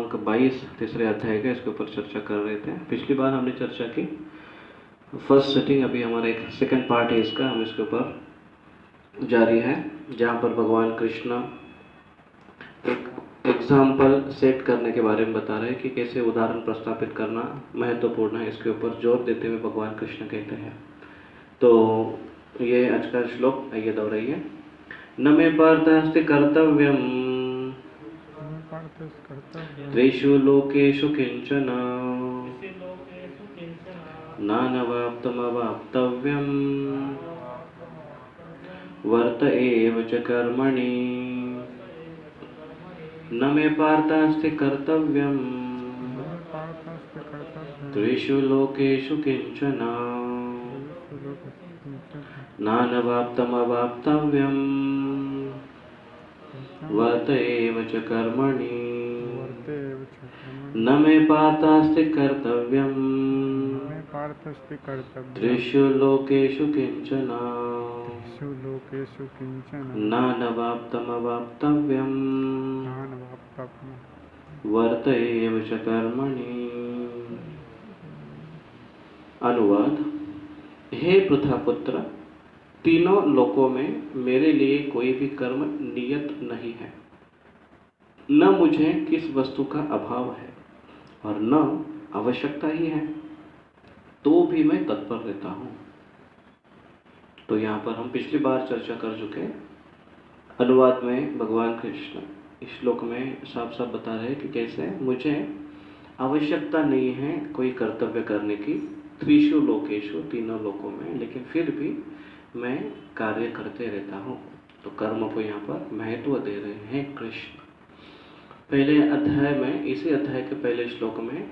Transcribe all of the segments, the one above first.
क्रमांक 22 तीसरे अध्याय का इसके ऊपर चर्चा कर रहे थे। पिछली बार हमने चर्चा की फर्स्ट सेटिंग, अभी हमारा एक सेकंड पार्ट है इसका, हम इसके ऊपर जारी है, जहाँ पर भगवान कृष्ण एक एग्जाम्पल सेट करने के बारे में बता रहे हैं कि कैसे उदाहरण प्रस्थापित करना महत्वपूर्ण है। इसके ऊपर जोर देते हुए भगवान कृष्ण कहते हैं। तो ये आज का श्लोक आइए दोहराइए। न मे पार्थास्ति कर्तव्यम त्रिषु लोकेषु किंचन नानवाप्तमवाप्तव्यम वर्त एव च कर्मणि। न मे पार्थास्ति कर्तव्यम त्रिषु लोकेषु किंचन नानवाप्तमवाप्तव्यम वर्त एव च कर्मणि। न मे पार्थास्ति कर्तव्यम त्रिषु लोकेषु किंचन नानवाप्तमवाप्तव्यम वर्त एव च कर्मणि। अनुवाद। हे पृथापुत्र, तीनों लोकों में मेरे लिए कोई भी कर्म नियत नहीं है। न मुझे किस वस्तु का अभाव है और न आवश्यकता ही है, तो भी मैं तत्पर रहता हूँ। तो यहाँ पर हम पिछली बार चर्चा कर चुके। अनुवाद में भगवान कृष्ण इस श्लोक में साफ साफ बता रहे हैं कि कैसे मुझे आवश्यकता नहीं है कोई कर्तव्य करने की, त्रिषु लोकेषु, तीनों लोकों में, लेकिन फिर भी मैं कार्य करते रहता हूँ। तो कर्म को यहाँ पर महत्व दे रहे हैं कृष्ण। पहले अध्याय में, इसी अध्याय के पहले श्लोक में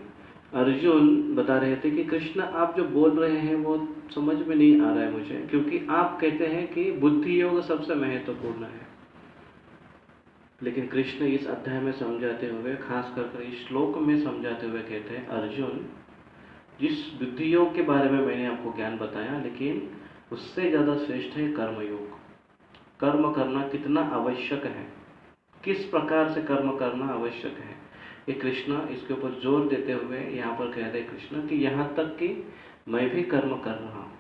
अर्जुन बता रहे थे कि कृष्ण आप जो बोल रहे हैं वो समझ में नहीं आ रहा है मुझे, क्योंकि आप कहते हैं कि बुद्धि योग सबसे महत्वपूर्ण है। लेकिन कृष्ण इस अध्याय में समझाते हुए, खास कर इस श्लोक में समझाते हुए कहते हैं, अर्जुन जिस बुद्धि योग के बारे में मैंने आपको ज्ञान बताया, लेकिन उससे ज्यादा श्रेष्ठ है कर्मयोग। कर्म करना कितना आवश्यक है, किस प्रकार से कर्म करना आवश्यक है, ये कृष्ण इसके ऊपर जोर देते हुए यहाँ पर कह रहे कृष्ण कि यहाँ तक कि मैं भी कर्म कर रहा हूँ,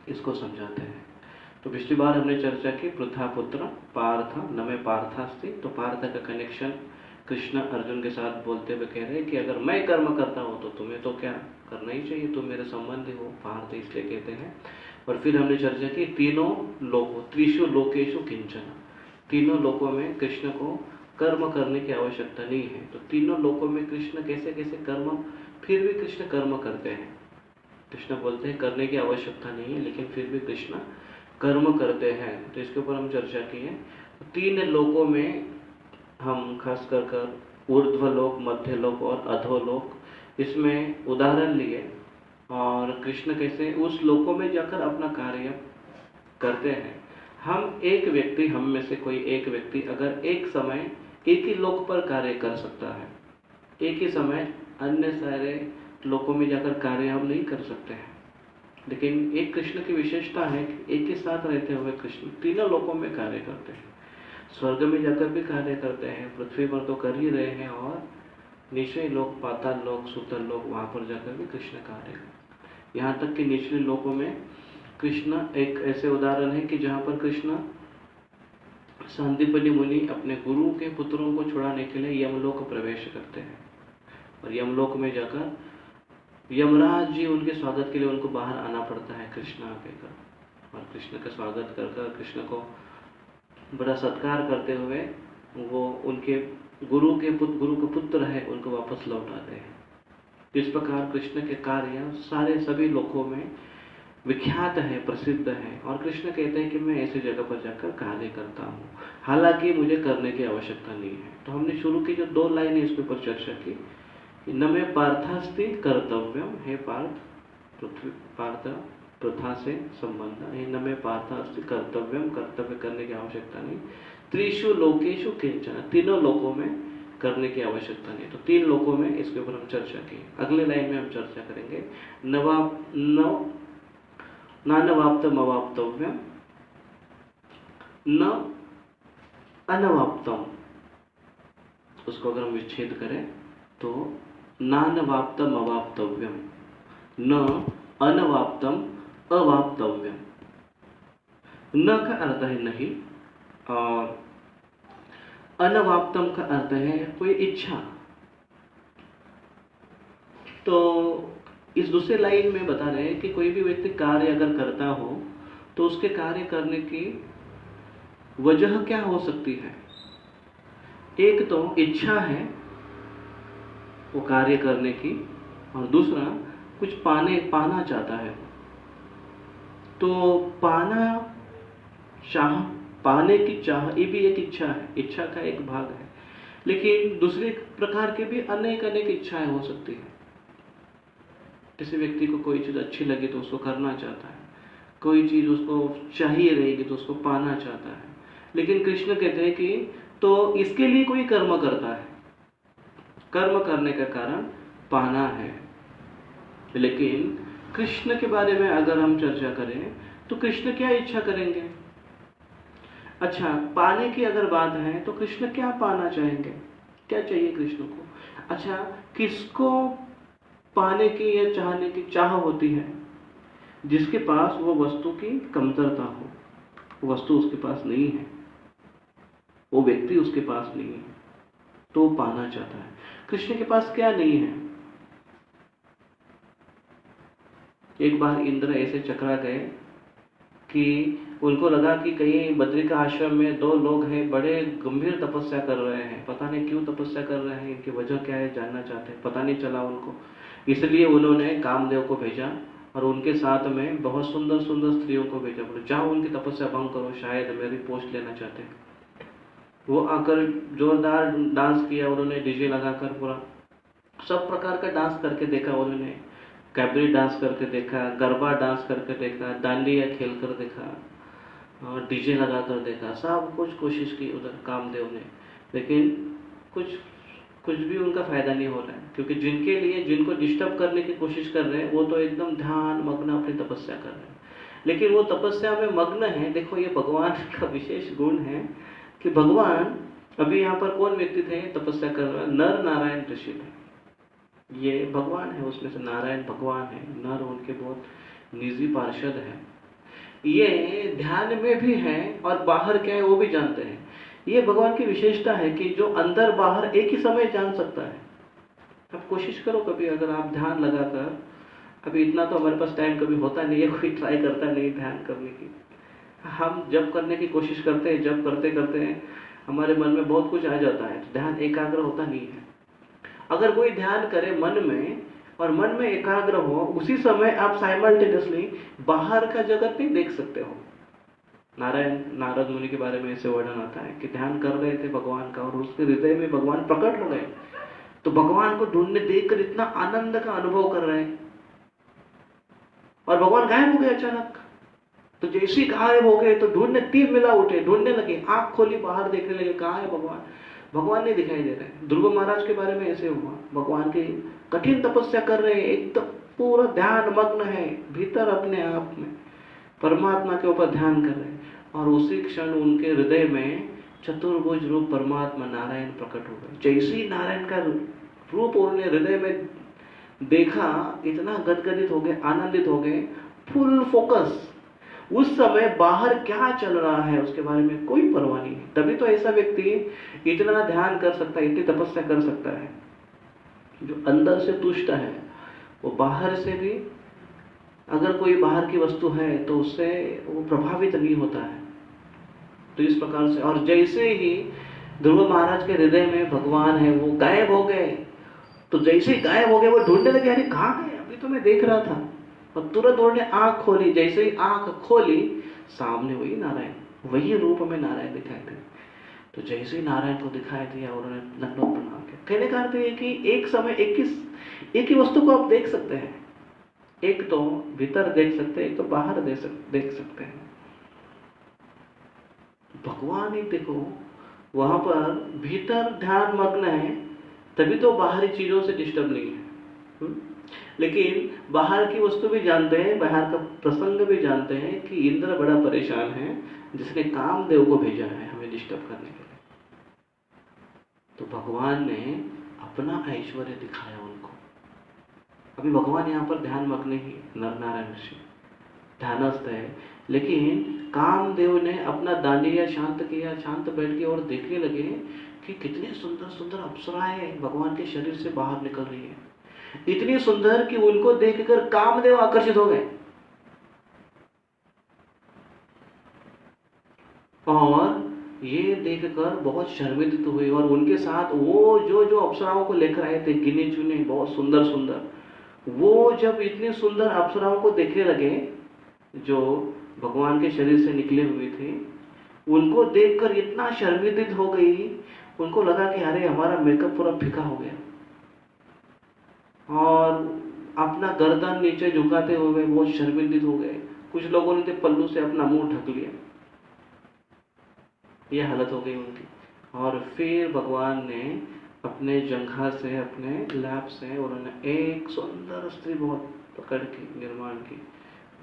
इसको समझाते हैं। तो पिछली बार हमने चर्चा की पृथापुत्र पार्थ न मे पार्थास्ति। तो पार्थ का कनेक्शन कृष्ण अर्जुन के साथ बोलते हुए कह रहे हैं कि अगर मैं कर्म करता हूँ तो तुम्हें तो क्या करना ही चाहिए, तुम मेरे संबंधी हो, पार्थ इसलिए कहते हैं। और फिर हमने चर्चा की तीनों लोकों, त्रिषु लोकेषु किंचन, तीनों लोकों में कृष्ण को कर्म करने की आवश्यकता नहीं है। तो तीनों लोकों में कृष्ण कैसे कैसे कर्म, फिर भी कृष्ण कर्म करते हैं। कृष्ण बोलते हैं करने की आवश्यकता नहीं है, लेकिन फिर भी कृष्ण कर्म करते हैं। तो इसके ऊपर हम चर्चा की है। तीन लोकों में हम खास कर ऊर्ध्वलोक, मध्यलोक और अधोलोक, इसमें उदाहरण लिए और कृष्ण कैसे उस लोकों में जाकर अपना कार्य करते हैं। हम एक व्यक्ति, हम में से कोई एक व्यक्ति अगर एक समय एक ही लोक पर कार्य कर सकता है, एक ही समय अन्य सारे लोकों में जाकर कार्य हम नहीं कर सकते हैं। लेकिन एक कृष्ण की विशेषता है कि एक ही साथ रहते हुए कृष्ण तीनों लोकों में कार्य करते हैं। स्वर्ग में जाकर भी कार्य करते हैं, पृथ्वी पर तो कर ही रहे हैं, और निचले लोक, पाताल लोक, सुतल लोक, वहां पर जाकर भी कृष्ण कार्य करते। यहाँ तक कि निचले लोकों में कृष्ण एक ऐसे उदाहरण है कि जहाँ पर कृष्ण सांदीपनि मुनि अपने गुरु के पुत्रों को छुड़ाने के लिए यमलोक प्रवेश करते हैं, और यमलोक में जाकर यमराज जी उनके स्वागत के लिए उनको बाहर आना पड़ता है कृष्ण कहकर, और कृष्ण का स्वागत कर कृष्ण को बड़ा सत्कार करते हुए वो उनके गुरु के पुत्र है उनको वापस लौटाते हैं। इस प्रकार कृष्ण के कार्य सारे सभी लोकों में विख्यात है, प्रसिद्ध है, और कृष्ण कहते हैं कि मैं ऐसी जगह पर जाकर कार्य करता हूँ, हालांकि मुझे करने की आवश्यकता नहीं है। तो हमने शुरू की जो 2 लाइनें इसके ऊपर चर्चा की, न मे पार्थास्ति कर्तव्यम, हे पार्थ, पार्थ प्रथा से संबंध है, न मे पार्थास्ति कर्तव्यम, कर्तव्य करने की आवश्यकता नहीं, त्रिषु लोकेषु किंचन, तीनों लोकों में करने की आवश्यकता नहीं। तो 3 लोकों में इसके ऊपर हम चर्चा की। अगले लाइन में हम चर्चा करेंगे नानवाप्तम अवाप्तव्यम न अनवाप्तम। उसको अगर हम विच्छेद करें तो नानवाप्तम अवाप्तव्यम, न अनवाप्तम अवाप्तव्यम। न का अर्थ है नहीं, और अनवाप्तम का अर्थ है कोई इच्छा। तो इस दूसरे लाइन में बता रहे हैं कि कोई भी व्यक्ति कार्य अगर करता हो तो उसके कार्य करने की वजह क्या हो सकती है। एक तो इच्छा है वो कार्य करने की, और दूसरा कुछ पाना चाहता है। तो पाने की चाह, ये भी एक इच्छा है, इच्छा का एक भाग है। लेकिन दूसरे प्रकार के भी अनेक इच्छाएं हो सकती है। किसी व्यक्ति को कोई चीज अच्छी लगे तो उसको करना चाहता है, कोई चीज उसको चाहिए रहेगी तो उसको पाना चाहता है। लेकिन कृष्ण कहते हैं कि तो इसके लिए कोई कर्म करता है, कर्म करने का कारण पाना है। लेकिन कृष्ण के बारे में अगर हम चर्चा करें तो कृष्ण क्या इच्छा करेंगे। अच्छा, पाने की अगर बात है तो कृष्ण क्या पाना चाहेंगे, क्या चाहिए कृष्ण को। अच्छा, किसको पाने की या चाहने की चाह होती है, जिसके पास वो वस्तु की कमतरता हो, वो वस्तु उसके पास नहीं है, वो व्यक्ति उसके पास नहीं है, तो वो पाना चाहता है। कृष्ण के पास क्या नहीं है। एक बार इंद्र ऐसे चकरा गए कि उनको लगा कि कहीं बद्रिका आश्रम में दो लोग हैं, बड़े गंभीर तपस्या कर रहे हैं, पता नहीं क्यों तपस्या कर रहे हैं, इनकी वजह क्या है जानना चाहते हैं, पता नहीं चला उनको। इसलिए उन्होंने कामदेव को भेजा और उनके साथ में बहुत सुंदर सुंदर स्त्रियों को भेजा, बोले जाओ उनकी तपस्या भंग करो, शायद मेरी पोस्ट लेना चाहते हैं। वो आकर जोरदार डांस किया उन्होंने, डीजे लगाकर पूरा सब प्रकार का डांस करके देखा उन्होंने, कैबरी डांस करके देखा, गरबा डांस करके देखा, डांडिया खेल कर देखा, और डीजे लगा कर देखा, सब कुछ कोशिश की उधर कामदेव ने। लेकिन कुछ भी उनका फायदा नहीं हो रहा है, क्योंकि जिनको डिस्टर्ब करने की कोशिश कर रहे हैं वो तो एकदम ध्यान मग्न अपनी तपस्या कर रहे हैं। लेकिन वो तपस्या में मग्न है। देखो, ये भगवान का विशेष गुण है कि भगवान, अभी यहाँ पर कौन व्यक्ति थे तपस्या कर रहे हैं, नर नारायण ऋषि थे। ये भगवान है, उसमें से नारायण भगवान है, नर उनके बहुत निजी पार्षद है। ये ध्यान में भी है और बाहर क्या है वो भी जानते हैं। ये भगवान की विशेषता है कि जो अंदर बाहर एक ही समय जान सकता है। आप कोशिश करो कभी, अगर आप ध्यान लगाकर, अभी इतना तो हमारे पास टाइम कभी होता नहीं है, कोई ट्राई करता नहीं ध्यान करने की। हम जब करने की कोशिश करते हैं, जब करते करते हमारे मन में बहुत कुछ आ जाता है, तो ध्यान एकाग्र होता नहीं है। अगर कोई ध्यान करे मन में और मन में एकाग्र हो, उसी समय आप साइमल्टेनियसली बाहर का जगत नहीं देख सकते हो। नारद मुनि के बारे में ऐसे वर्णन आता है कि ध्यान कर रहे थे भगवान का और उसके हृदय में भगवान प्रकट हो गए। तो भगवान को ढूंढने देखकर इतना आनंद का अनुभव कर रहे हैं और भगवान गायब हो गए अचानक। तो जैसे गायब हो गए तो ढूंढने, तीर मिला उठे, ढूंढने लगे, आंख खोली, बाहर देखने लगे, कहाँ है भगवान। भगवान नहीं दिखाई दे रहे। ध्रुव महाराज के बारे में ऐसे हुआ, भगवान की कठिन तपस्या कर रहे हैं, एकदम पूरा ध्यान मग्न है, भीतर अपने आप में परमात्मा के ऊपर ध्यान कर रहे हैं, और उसी क्षण उनके हृदय में चतुर्भुज रूप परमात्मा नारायण प्रकट हो गए। जैसे ही नारायण का रूप उन्होंने हृदय में देखा, इतना गदगदित हो गए, आनंदित हो गए, फुल फोकस। उस समय बाहर क्या चल रहा है उसके बारे में कोई परवाह नहीं है। तभी तो ऐसा व्यक्ति इतना ध्यान कर सकता है, इतनी तपस्या कर सकता है। जो अंदर से तुष्ट है वो बाहर से भी, अगर कोई बाहर की वस्तु है तो उससे वो प्रभावित नहीं होता है। तो इस प्रकार से, और जैसे ही ध्रुव महाराज के हृदय में भगवान है वो गायब हो गए, तो जैसे ही गायब हो गए वो ढूंढने लगे, अरे कहाँ गए, अभी तो मैं देख रहा था। और तुरंत उन्होंने आंख खोली, जैसे ही आंख खोली सामने वही नारायण, वही रूप में नारायण दिखाई दे। तो जैसे ही नारायण को दिखाई दिया उन्होंने दंडवत प्रणाम किया। कहने का अर्थ है कि एक समय एक ही वस्तु को आप देख सकते हैं, एक तो भीतर देख सकते हैं, एक तो बाहर देख सकते हैं। भगवान ही देखो वहां पर भीतर ध्यान मग्न है, तभी तो बाहरी चीजों से डिस्टर्ब नहीं है। लेकिन बाहर की वस्तु भी जानते हैं, बाहर का प्रसंग भी जानते हैं कि इंद्र बड़ा परेशान है, जिसने कामदेव को भेजा है हमें डिस्टर्ब करने के लिए। तो भगवान ने अपना ऐश्वर्य दिखाया उनको। अभी भगवान यहाँ पर ध्यान मग्न ही, नर नारायण ऋषि ध्यानस्थ है, लेकिन कामदेव ने अपना दांडिया शांत किया, शांत बैठ के और देखने लगे कि कितनी सुंदर सुंदर अप्सराएं भगवान के शरीर से बाहर निकल रही है, इतनी सुंदर कि उनको देखकर कामदेव आकर्षित हो गए और ये देखकर बहुत शर्मिंदित हुए। और उनके साथ वो जो जो अप्सराओं को लेकर आए थे, गिने चुने बहुत सुंदर सुंदर, वो जब इतनी सुंदर अप्सराओं को देखने लगे जो भगवान के शरीर से निकले हुए थे, उनको देखकर इतना शर्मिंदित हो गई, उनको लगा कि अरे हमारा मेकअप पूरा फीका हो गया, और अपना गर्दन नीचे झुकाते हुए बहुत शर्मिंदित हो गए। कुछ लोगों ने तो पल्लू से अपना मुंह ढक लिया, ये हालत हो गई उनकी। और फिर भगवान ने अपने जंघा से, अपने लैब से उन्होंने एक सुंदर स्त्री बहुत पकड़ के निर्माण की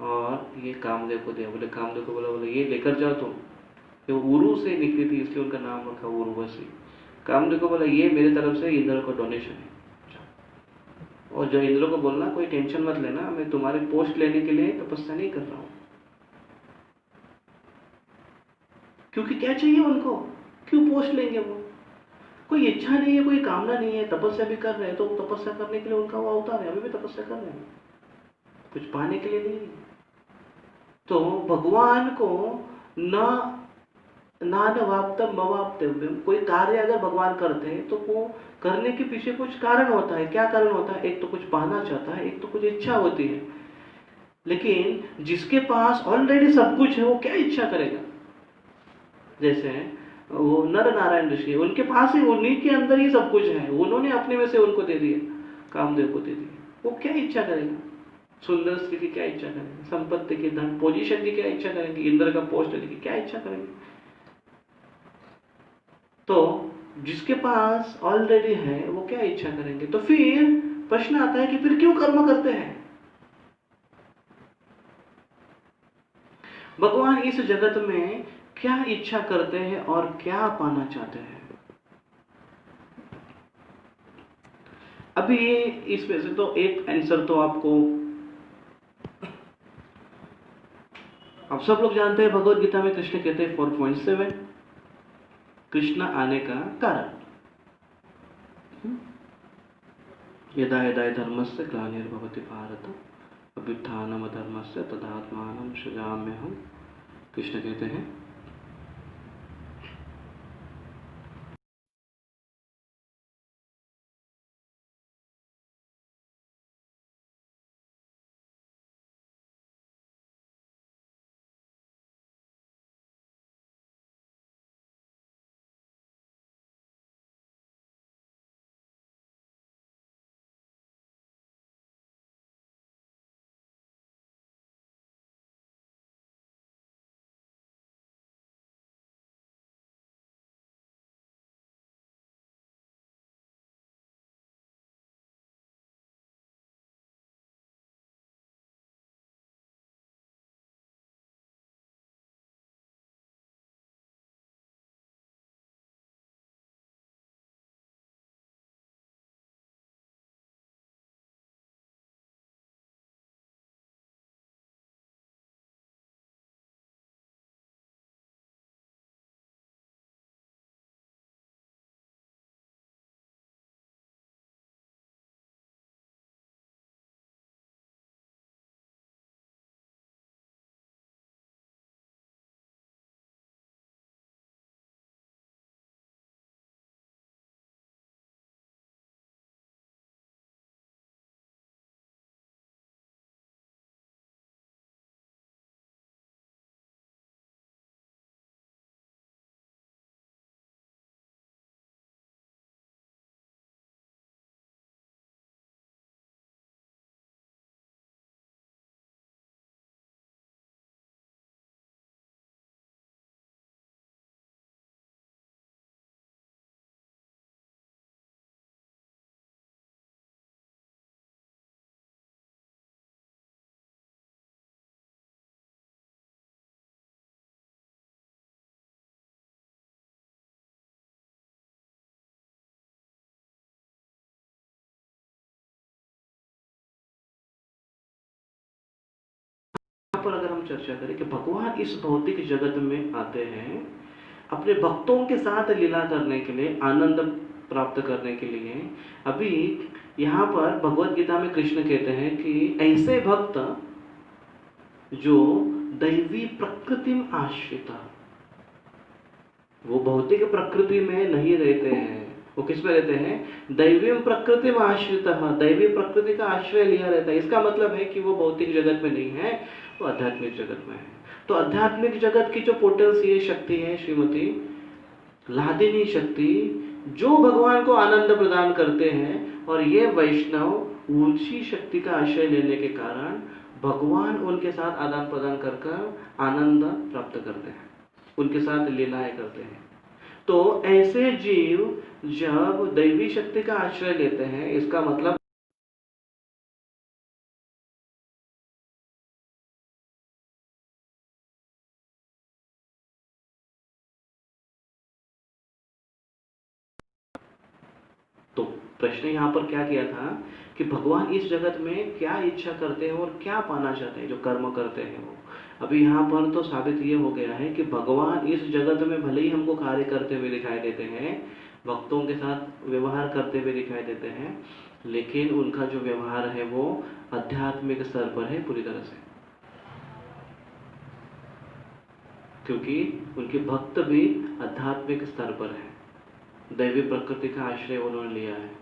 और ये कामदेव को दिया। बोले कामदेव को बोले ये लेकर जाओ तुम। ये उरु से निकली थी इसलिए उनका नाम रखा उर्वशी। कामदेव को बोला ये मेरी तरफ से इंद्र को डोनेशन है, और जो इंद्र को बोलना कोई टेंशन मत लेना, मैं तुम्हारे पोस्ट लेने के लिए तपस्या नहीं कर रहा हूं। क्योंकि क्या चाहिए उनको, क्यों पोस्ट लेंगे वो, कोई इच्छा नहीं है, कोई कामना नहीं है, तपस्या भी कर रहे हैं तो तपस्या करने के लिए उनका वो अवतार है, अभी भी तपस्या कर रहे हैं, कुछ पाने के लिए नहीं। तो भगवान को न नानवाप्तम मवाप्तव्यम, कोई कार्य अगर भगवान करते हैं तो वो करने के पीछे कुछ कारण होता है। क्या कारण होता है? एक तो कुछ पाना चाहता है, एक तो कुछ इच्छा होती है। लेकिन जिसके पास ऑलरेडी सब कुछ है वो क्या इच्छा करेगा? जैसे वो नर नारायण ऋषि, उनके पास ही, उन्हीं के अंदर ही सब कुछ है, उन्होंने अपने में से उनको दे दिया, कामदेव को दे दिया। वो क्या इच्छा करेगा? सुंदर स्त्री की क्या इच्छा करेंगे? संपत्ति की, धन पोजीशन की क्या इच्छा करेंगे? इंद्र का पोस्ट लेने की क्या इच्छा करेंगे? तो जिसके पास ऑलरेडी है वो क्या इच्छा करेंगे? तो फिर प्रश्न आता है कि फिर क्यों कर्म करते हैं? भगवान इस जगत में क्या इच्छा करते हैं और क्या पाना चाहते हैं? अभी इसमें से तो एक आंसर तो आपको, आप सब लोग जानते हैं, भगवत गीता में कृष्ण कहते हैं 4.7 कृष्ण आने का कारण, यदा यदा धर्मस्य ग्लानिर्भवति भारत अभ्युत्थानम अधर्मस्य तदात्मानं सृजाम्यहम्। कृष्ण कहते हैं यहाँ पर अगर हम चर्चा करें कि भगवान इस भौतिक जगत में आते हैं अपने भक्तों के साथ लीला करने के लिए, आनंद प्राप्त करने के लिए। अभी यहाँ पर भगवत गीता में कृष्ण कहते हैं कि ऐसे भक्त जो दैवी प्रकृति में आश्रिता, वो भौतिक प्रकृति में नहीं रहते हैं, वो किस में रहते हैं? दैवी प्रकृति में आश्रित, दैवी प्रकृति का आश्रय लिया रहता है। इसका मतलब है कि वो भौतिक जगत में नहीं है, वो आध्यात्मिक जगत में है। तो आध्यात्मिक जगत की जो पोटेंशियल शक्ति है श्रीमती लादिनी शक्ति, जो भगवान को आनंद प्रदान करते हैं, और ये वैष्णव ऊंची शक्ति का आश्रय लेने के कारण भगवान उनके साथ आदान प्रदान कर आनंद प्राप्त करते हैं, उनके साथ लीलाएं करते हैं। तो ऐसे जीव जब दैवी शक्ति का आश्रय लेते हैं, इसका मतलब तो प्रश्न यहाँ पर क्या किया था कि भगवान इस जगत में क्या इच्छा करते हैं और क्या पाना चाहते हैं, जो कर्म करते हैं वो। अभी यहाँ पर तो साबित ये हो गया है कि भगवान इस जगत में भले ही हमको कार्य करते हुए दिखाई देते हैं, भक्तों के साथ व्यवहार करते हुए दिखाई देते हैं, लेकिन उनका जो व्यवहार है वो आध्यात्मिक स्तर पर है पूरी तरह से, क्योंकि उनके भक्त भी आध्यात्मिक स्तर पर है, दैवी प्रकृति का आश्रय उन्होंने लिया है।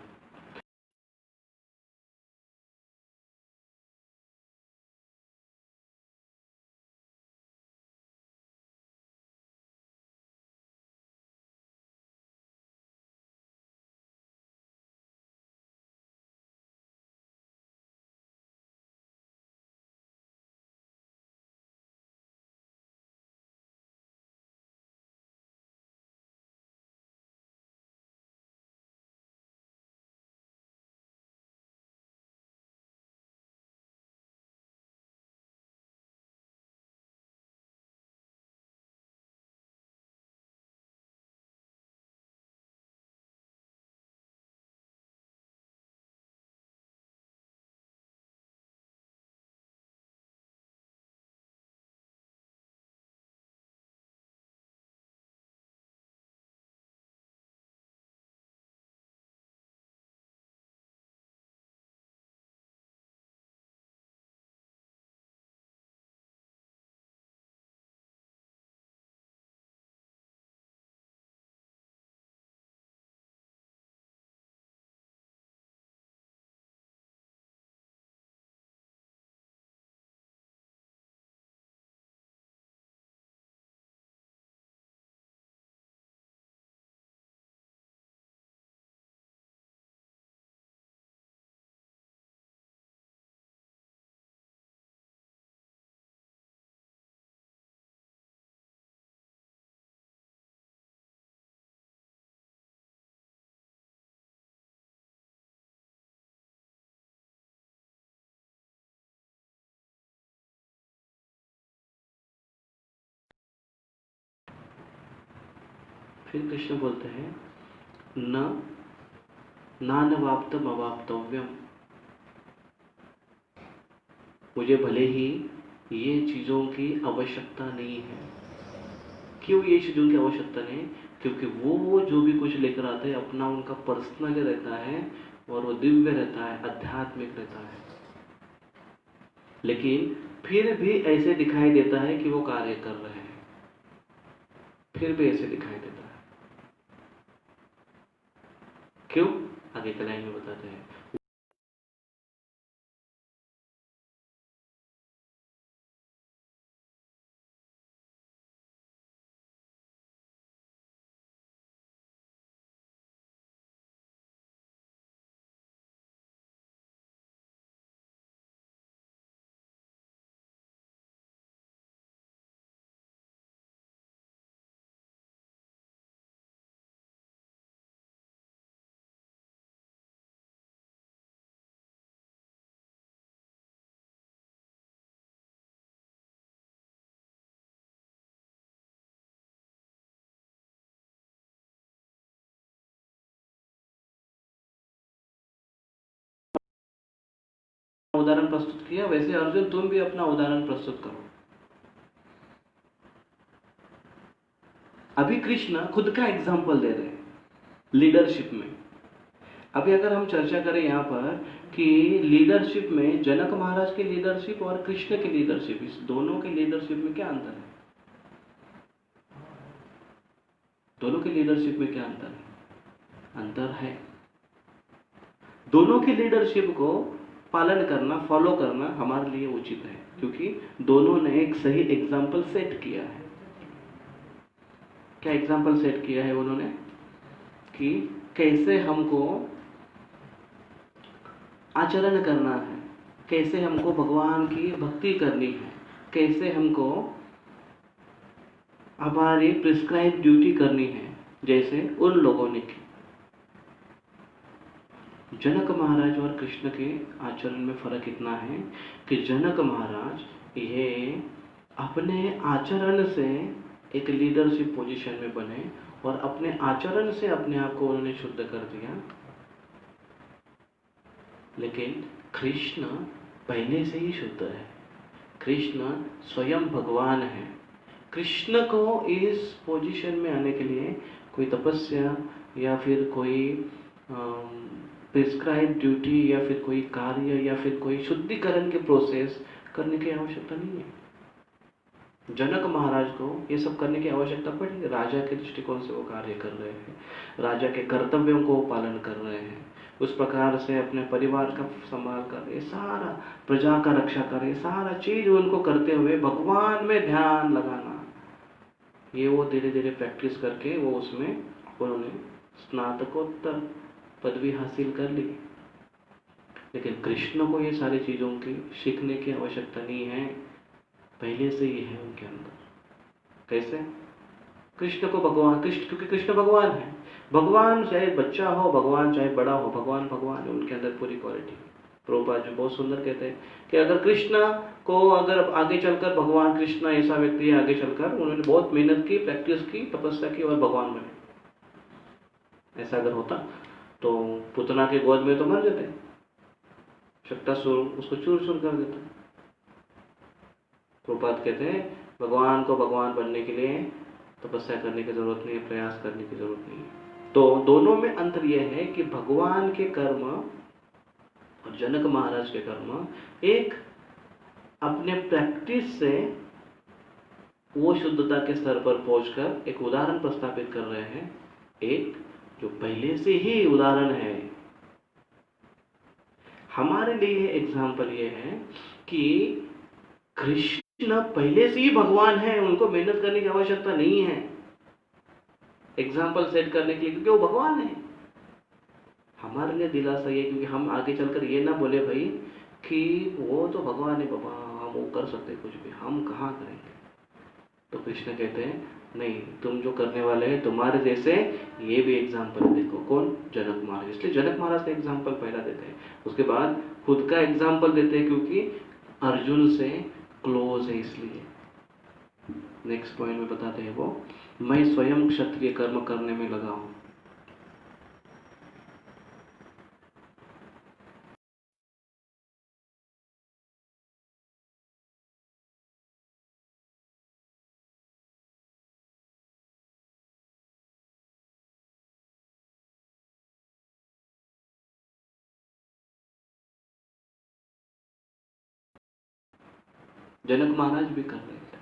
फिर कृष्ण बोलते हैं न नानवाप्तम अवाप्तव्यम, मुझे भले ही ये चीज़ों की आवश्यकता नहीं है। क्यों ये चीज़ों की आवश्यकता नहीं? क्योंकि वो जो भी कुछ लेकर आते हैं अपना उनका पर्सनल रहता है, और वो दिव्य रहता है, आध्यात्मिक रहता है। लेकिन फिर भी ऐसे दिखाई देता है कि वो कार्य कर रहे हैं, फिर भी ऐसे दिखाई देता है। क्यों? आगे की लाइन में बताते हैं। उदाहरण प्रस्तुत किया, वैसे अर्जुन तुम भी अपना उदाहरण प्रस्तुत करो। अभी कृष्ण खुद का एग्जाम्पल दे रहे हैं लीडरशिप में। अभी अगर हम चर्चा करें यहाँ पर कि लीडरशिप में जनक महाराज की लीडरशिप और कृष्ण की लीडरशिप, इस दोनों की लीडरशिप में क्या अंतर है? दोनों की लीडरशिप में क्या अंतर है? अंतर है। दोनों की लीडरशिप को पालन करना, फॉलो करना हमारे लिए उचित है, क्योंकि दोनों ने एक सही एग्जाम्पल सेट किया है। क्या एग्जाम्पल सेट किया है उन्होंने? कि कैसे हमको आचरण करना है, कैसे हमको भगवान की भक्ति करनी है, कैसे हमको हमारी प्रिस्क्राइब ड्यूटी करनी है, जैसे उन लोगों ने की। जनक महाराज और कृष्ण के आचरण में फर्क इतना है कि जनक महाराज ये अपने आचरण से एक लीडरशिप पोजीशन में बने और अपने आचरण से अपने आप को उन्होंने शुद्ध कर दिया। लेकिन कृष्ण पहले से ही शुद्ध है। कृष्ण स्वयं भगवान है। कृष्ण को इस पोजीशन में आने के लिए कोई तपस्या या फिर कोई प्रिस्क्राइब ड्यूटी या फिर कोई कार्य या फिर कोई शुद्धिकरण के प्रोसेस करने की आवश्यकता नहीं है। जनक महाराज को ये सब करने की आवश्यकता पड़ी। राजा के दृष्टिकोण से वो कार्य कर रहे हैं, राजा के कर्तव्यों को पालन कर रहे हैं, उस प्रकार से अपने परिवार का संभाल कर रहे, सारा प्रजा का रक्षा कर रहे, सारा चीज उनको करते हुए भगवान में ध्यान लगाना, ये वो धीरे धीरे प्रैक्टिस करके वो उसमें उन्होंने स्नातकोत्तर पदवी हासिल कर ली। लेकिन कृष्ण को ये सारी चीजों की सीखने की आवश्यकता नहीं है, पहले से ही है उनके अंदर। कैसे? कृष्ण को भगवान, कृष्ण क्योंकि कृष्ण भगवान है। भगवान चाहे बच्चा हो, भगवान चाहे बड़ा हो, भगवान भगवान है, उनके अंदर पूरी क्वालिटी। प्रभुपाद जी बहुत सुंदर कहते हैं कि अगर कृष्ण को अगर आगे चलकर भगवान कृष्ण ऐसा व्यक्ति है, आगे चलकर उन्होंने बहुत मेहनत की, प्रैक्टिस की, तपस्या की और भगवान बने। ऐसा अगर होता तो पुतना के गोद में तो मर जाते, शक्तासुर उसको चूर चूर कर देता। प्रभुपाद कहते हैं भगवान को भगवान बनने के लिए तपस्या करने की जरूरत नहीं है, प्रयास करने की जरूरत नहीं है। तो दोनों में अंतर यह है कि भगवान के कर्म और जनक महाराज के कर्म एक अपने प्रैक्टिस से वो शुद्धता के स्तर पर पहुंचकर एक उदाहरण प्रस्थापित कर रहे हैं, एक जो पहले से ही उदाहरण है। हमारे लिए एग्जाम्पल ये है कि कृष्ण पहले से ही भगवान है, उनको मेहनत करने की आवश्यकता नहीं है एग्जाम्पल सेट करने के लिए, क्योंकि वो भगवान है। हमारे लिए दिलासा ये, क्योंकि हम आगे चलकर ये ना बोले भाई कि वो तो भगवान है बाबा, हम वो कर सकते कुछ भी, हम कहाँ करेंगे। तो कृष्ण कहते हैं नहीं, तुम जो करने वाले हैं तुम्हारे जैसे ये भी एग्जाम्पल है। देखो कौन? जनक महाराज। इसलिए जनक महाराज का एग्जाम्पल पहला देते हैं, उसके बाद खुद का एग्जाम्पल देते हैं, क्योंकि अर्जुन से क्लोज है इसलिए। नेक्स्ट पॉइंट में बताते हैं वो, मैं स्वयं क्षत्रिय कर्म करने में लगा हूं। जनक महाराज भी कर रहे थे,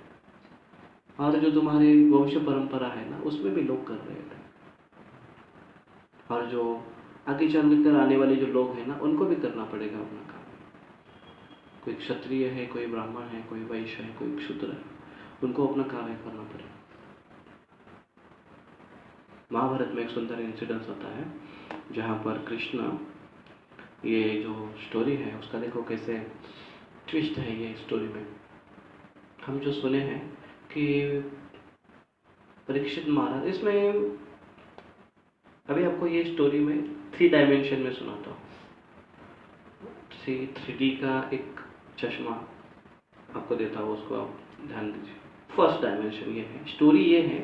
और जो तुम्हारी वंश परंपरा है ना, उसमें भी लोग कर रहे थे, और जो आगे चलकर आने वाले जो लोग हैं ना, उनको भी करना पड़ेगा अपना काम। कोई क्षत्रिय है, कोई ब्राह्मण है, कोई वैश्य है, कोई शूद्र है, उनको अपना कार्य करना पड़ेगा। महाभारत में एक सुंदर इंसिडेंस होता है जहाँ पर कृष्ण, ये जो स्टोरी है उसका देखो कैसे ट्विस्ट है ये स्टोरी में। हम जो सुने हैं कि परीक्षित महाराज, इसमें अभी आपको ये स्टोरी में 3 डायमेंशन में सुनाता हूँ। 3D का एक चश्मा आपको देता हूँ, उसको आप ध्यान दीजिए। फर्स्ट डायमेंशन ये है, स्टोरी ये है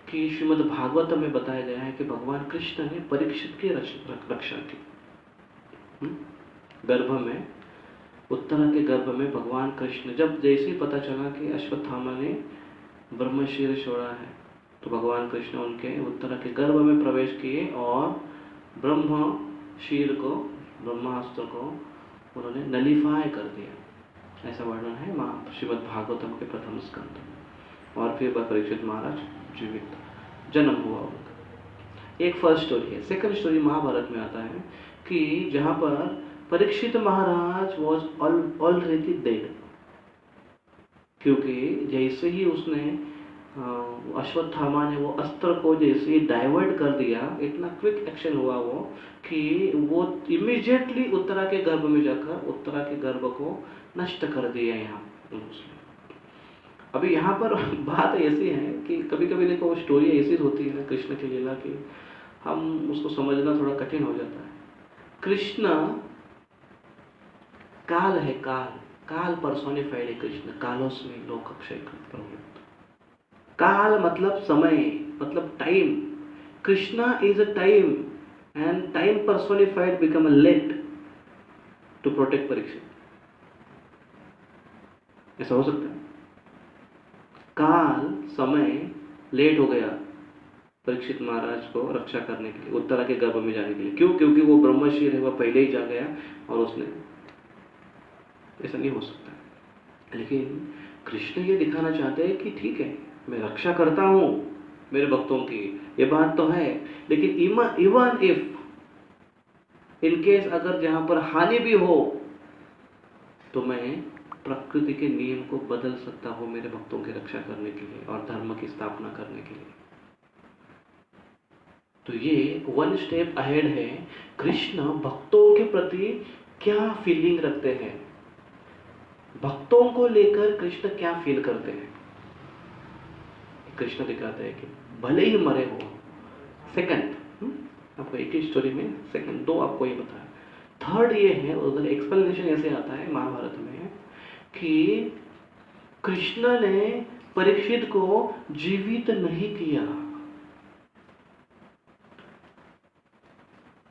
कि श्रीमद् भागवत में बताया गया है कि भगवान कृष्ण ने परीक्षित की रक्षा की। गर्भ में उत्तरा के गर्भ में भगवान कृष्ण, जब जैसे ही पता चला कि अश्वत्थामा ने ब्रह्मशीर छोड़ा है, तो भगवान कृष्ण उनके उत्तरा के गर्भ में प्रवेश किए और ब्रह्मशीर को, ब्रह्मास्त्र को उन्होंने नलिफाई कर दिया। ऐसा वर्णन है श्रीमद् भागवतम के प्रथम स्कंद में। और फिर परीक्षित महाराज जीवित जन्म हुआ उनका। एक फर्स्ट स्टोरी है। सेकंड स्टोरी महाभारत में आता है कि जहां पर परीक्षित महाराज वॉज ऑलरेडी डेड, क्योंकि जैसे ही उसने अश्वत्थामा ने वो अस्त्र को जैसे ही डाइवर्ट कर दिया, इतना क्विक एक्शन हुआ वो कि वो इमीडिएटली उत्तरा के गर्भ में जाकर उत्तरा के गर्भ को नष्ट कर दिया। यहाँ अभी यहाँ पर बात ऐसी है कि कभी कभी देखो स्टोरी ऐसी होती है ना कृष्ण की लीला की, हम उसको समझना थोड़ा कठिन हो जाता है। कृष्ण काल है, काल पर्सोनिफाइड है कृष्ण, कालोस्मि लोकक्षय प्रवृत्त। काल मतलब समय, मतलब time. Krishna is a time and time personified become a late to protect Parikshit. ऐसा हो सकता है? काल समय लेट हो गया परीक्षित महाराज को रक्षा करने के लिए, उत्तरा के गर्भ में जाने के लिए। क्यों? क्योंकि वो ब्रह्मशीर है, वह पहले ही जा गया और उसने, ऐसा नहीं हो सकता। लेकिन कृष्ण ये दिखाना चाहते हैं कि ठीक है, मैं रक्षा करता हूं मेरे भक्तों की, ये बात तो है, लेकिन इवन इफ इन केस अगर जहां पर हानि भी हो तो मैं प्रकृति के नियम को बदल सकता हूं मेरे भक्तों की रक्षा करने के लिए और धर्म की स्थापना करने के लिए। तो ये वन स्टेप अहेड है। कृष्ण भक्तों के प्रति क्या फीलिंग रखते हैं, भक्तों को लेकर कृष्ण क्या फील करते हैं, कृष्ण दिखाते हैं कि भले ही मरे हो। सेकंड, आपको एक ही स्टोरी में सेकंड दो आपको ये बताया। थर्ड ये है, उधर एक्सप्लेनेशन ऐसे आता है महाभारत में कि कृष्ण ने परीक्षित को जीवित नहीं किया।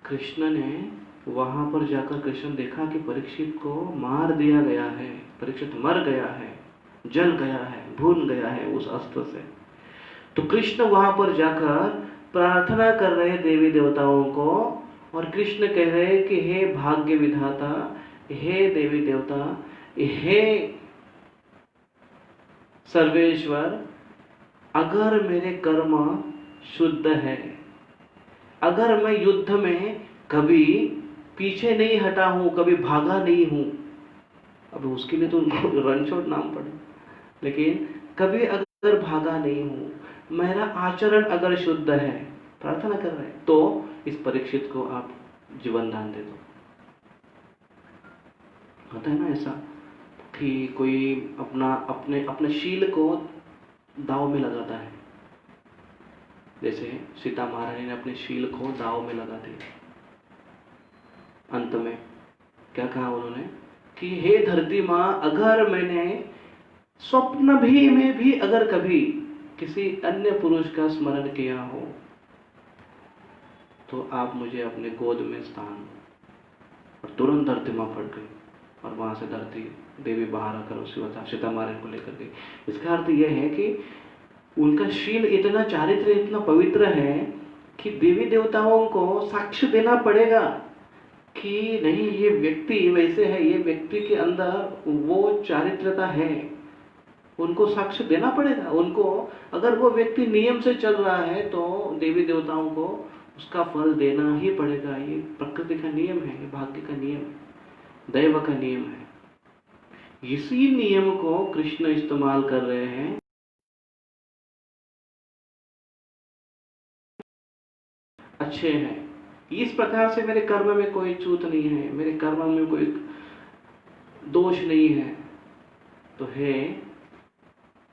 कृष्ण ने वहां पर जाकर कृष्ण देखा कि परीक्षित को मार दिया गया है, परीक्षित मर गया है, जल गया है, भून गया है उस अस्त्र से। तो कृष्ण वहां पर जाकर प्रार्थना कर रहे देवी देवताओं को, और कृष्ण कह रहे कि हे भाग्य विधाता, हे देवी देवता, हे सर्वेश्वर, अगर मेरे कर्म शुद्ध है, अगर मैं युद्ध में कभी पीछे नहीं हटा हूं, कभी भागा नहीं हूं, अब उसके लिए तो उनको रणछोड़ नाम पड़े, लेकिन कभी अगर भागा नहीं हूं, मेरा आचरण अगर शुद्ध है, प्रार्थना कर रहे हैं, तो इस परीक्षित को आप जीवन दान दे दो। होता है ना ऐसा कि कोई अपने शील को दाव में लगाता है। जैसे सीता महारानी ने अपने शील को दाव में लगा दिया। अंत में क्या कहा उन्होंने कि हे धरती माँ, अगर मैंने स्वप्न भी में भी अगर कभी किसी अन्य पुरुष का स्मरण किया हो, तो आप मुझे अपने गोद में स्थान दो। और तुरंत धरती माँ फट गई और वहां से धरती देवी बाहर आकर उसी वक्त सीता महारानी को लेकर गई। इसका अर्थ यह है कि उनका शील इतना चारित्र, इतना पवित्र है कि देवी देवताओं को साक्ष्य देना पड़ेगा कि नहीं, ये व्यक्ति वैसे है, ये व्यक्ति के अंदर वो चारित्रता है। उनको साक्ष्य देना पड़ेगा। उनको, अगर वो व्यक्ति नियम से चल रहा है तो देवी देवताओं को उसका फल देना ही पड़ेगा। ये प्रकृति का नियम है, ये भाग्य का नियम है, दैव का नियम है। इसी नियम को कृष्ण इस्तेमाल कर रहे हैं। अच्छे हैं, इस प्रकार से मेरे कर्म में कोई छूत नहीं है, मेरे कर्म में कोई दोष नहीं है, तो हे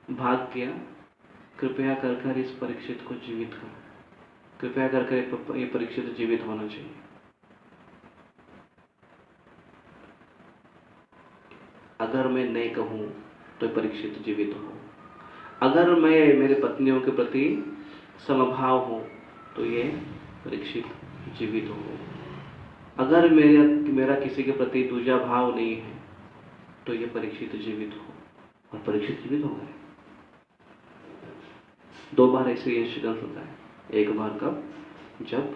भाग्य, कृपया कर इस परीक्षित को जीवित करो, कृपया कर ये परीक्षित जीवित होना चाहिए। अगर मैं नहीं कहूं तो परीक्षित जीवित हो, अगर मैं मेरे पत्नियों के प्रति समभाव हूं तो ये परीक्षित जीवित हो, अगर मेरा किसी के प्रति दूजा भाव नहीं है तो ये परीक्षित जीवित हो, और परीक्षित जीवित हो गए। 2 बार ऐसे इंसिडेंट होता है। एक बार कब, जब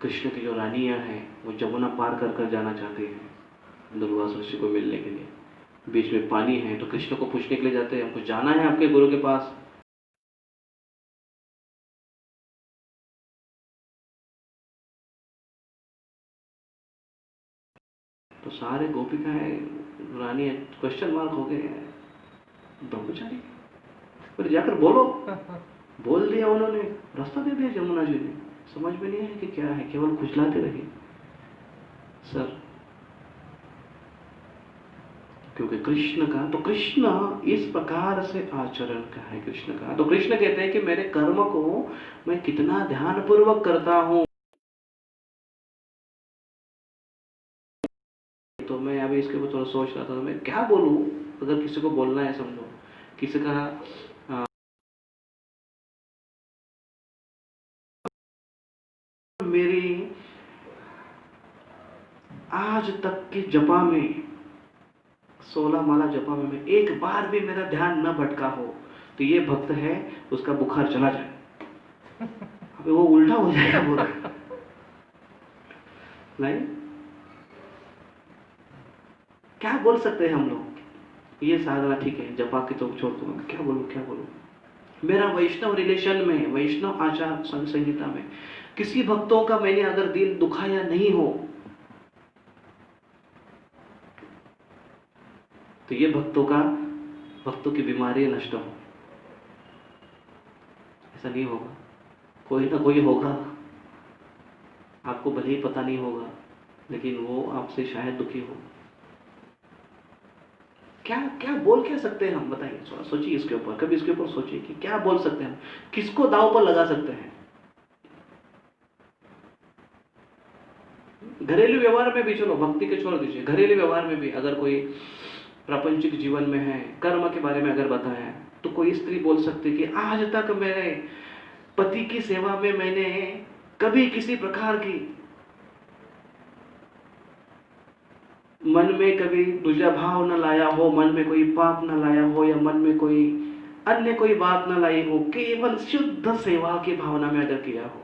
कृष्ण की जो रानियां हैं वो जमुना पार कर कर जाना चाहती हैं दुर्वासा ऋषि को मिलने के लिए। बीच में पानी है तो कृष्ण को पूछने के लिए जाते हैं, हमको जाना है आपके गुरु के पास। तो सारे गोपिकाएं रानी क्वेश्चन मार्क हो गए हैं, ब्रह्मचारी। फिर जाकर बोल दिया उन्होंने, रास्ता दे दिया जमुना जी ने। समझ में नहीं आया कि क्या है, केवल खुजलाते रहे सर। क्योंकि कृष्ण का, तो कृष्ण इस प्रकार से आचरण का है कृष्ण का। तो कृष्ण कहते हैं कि मेरे कर्म को मैं कितना ध्यान पूर्वक करता हूं। तो मैं अभी इसके ऊपर थोड़ा सोच रहा था, तो मैं क्या बोलूं। अगर किसी को बोलना है, समझो किसी का मेरी आज तक के जपा में, 16 माला जपा में मैं एक बार भी मेरा ध्यान न भटका हो, तो ये भक्त है, उसका बुखार चला जाए। अबे वो उल्टा हो जाएगा बोल नहीं। क्या बोल सकते हैं हम लोग, ये साधना ठीक है, जपा के तो छोड़ दूंगा, क्या बोलूं। मेरा वैष्णव रिलेशन में, वैष्णव आचार संहिता में किसी भक्तों का मैंने अगर दिल दुखाया नहीं हो, तो ये भक्तों की बीमारी नष्ट हो। ऐसा नहीं होगा, कोई ना कोई होगा, आपको भले ही पता नहीं होगा, लेकिन वो आपसे शायद दुखी हो। क्या बोल क्या सकते हैं हम, बताइए, थोड़ा सोचिए इसके ऊपर, कभी इसके ऊपर सोचिए कि क्या बोल सकते हैं हम, किसको दांव पर लगा सकते हैं। घरेलू व्यवहार में भी, चलो भक्ति के छोड़ दीजिए, घरेलू व्यवहार में भी अगर कोई प्रापंचिक जीवन में है, कर्म के बारे में अगर बताया, तो कोई स्त्री बोल सकती है कि आज तक मेरे पति की सेवा में मैंने कभी किसी प्रकार की मन में कभी दूसरा भाव न लाया हो, मन में कोई पाप न लाया हो, या मन में कोई अन्य कोई बात न लाई हो, केवल शुद्ध सेवा की भावना में अगर किया हो,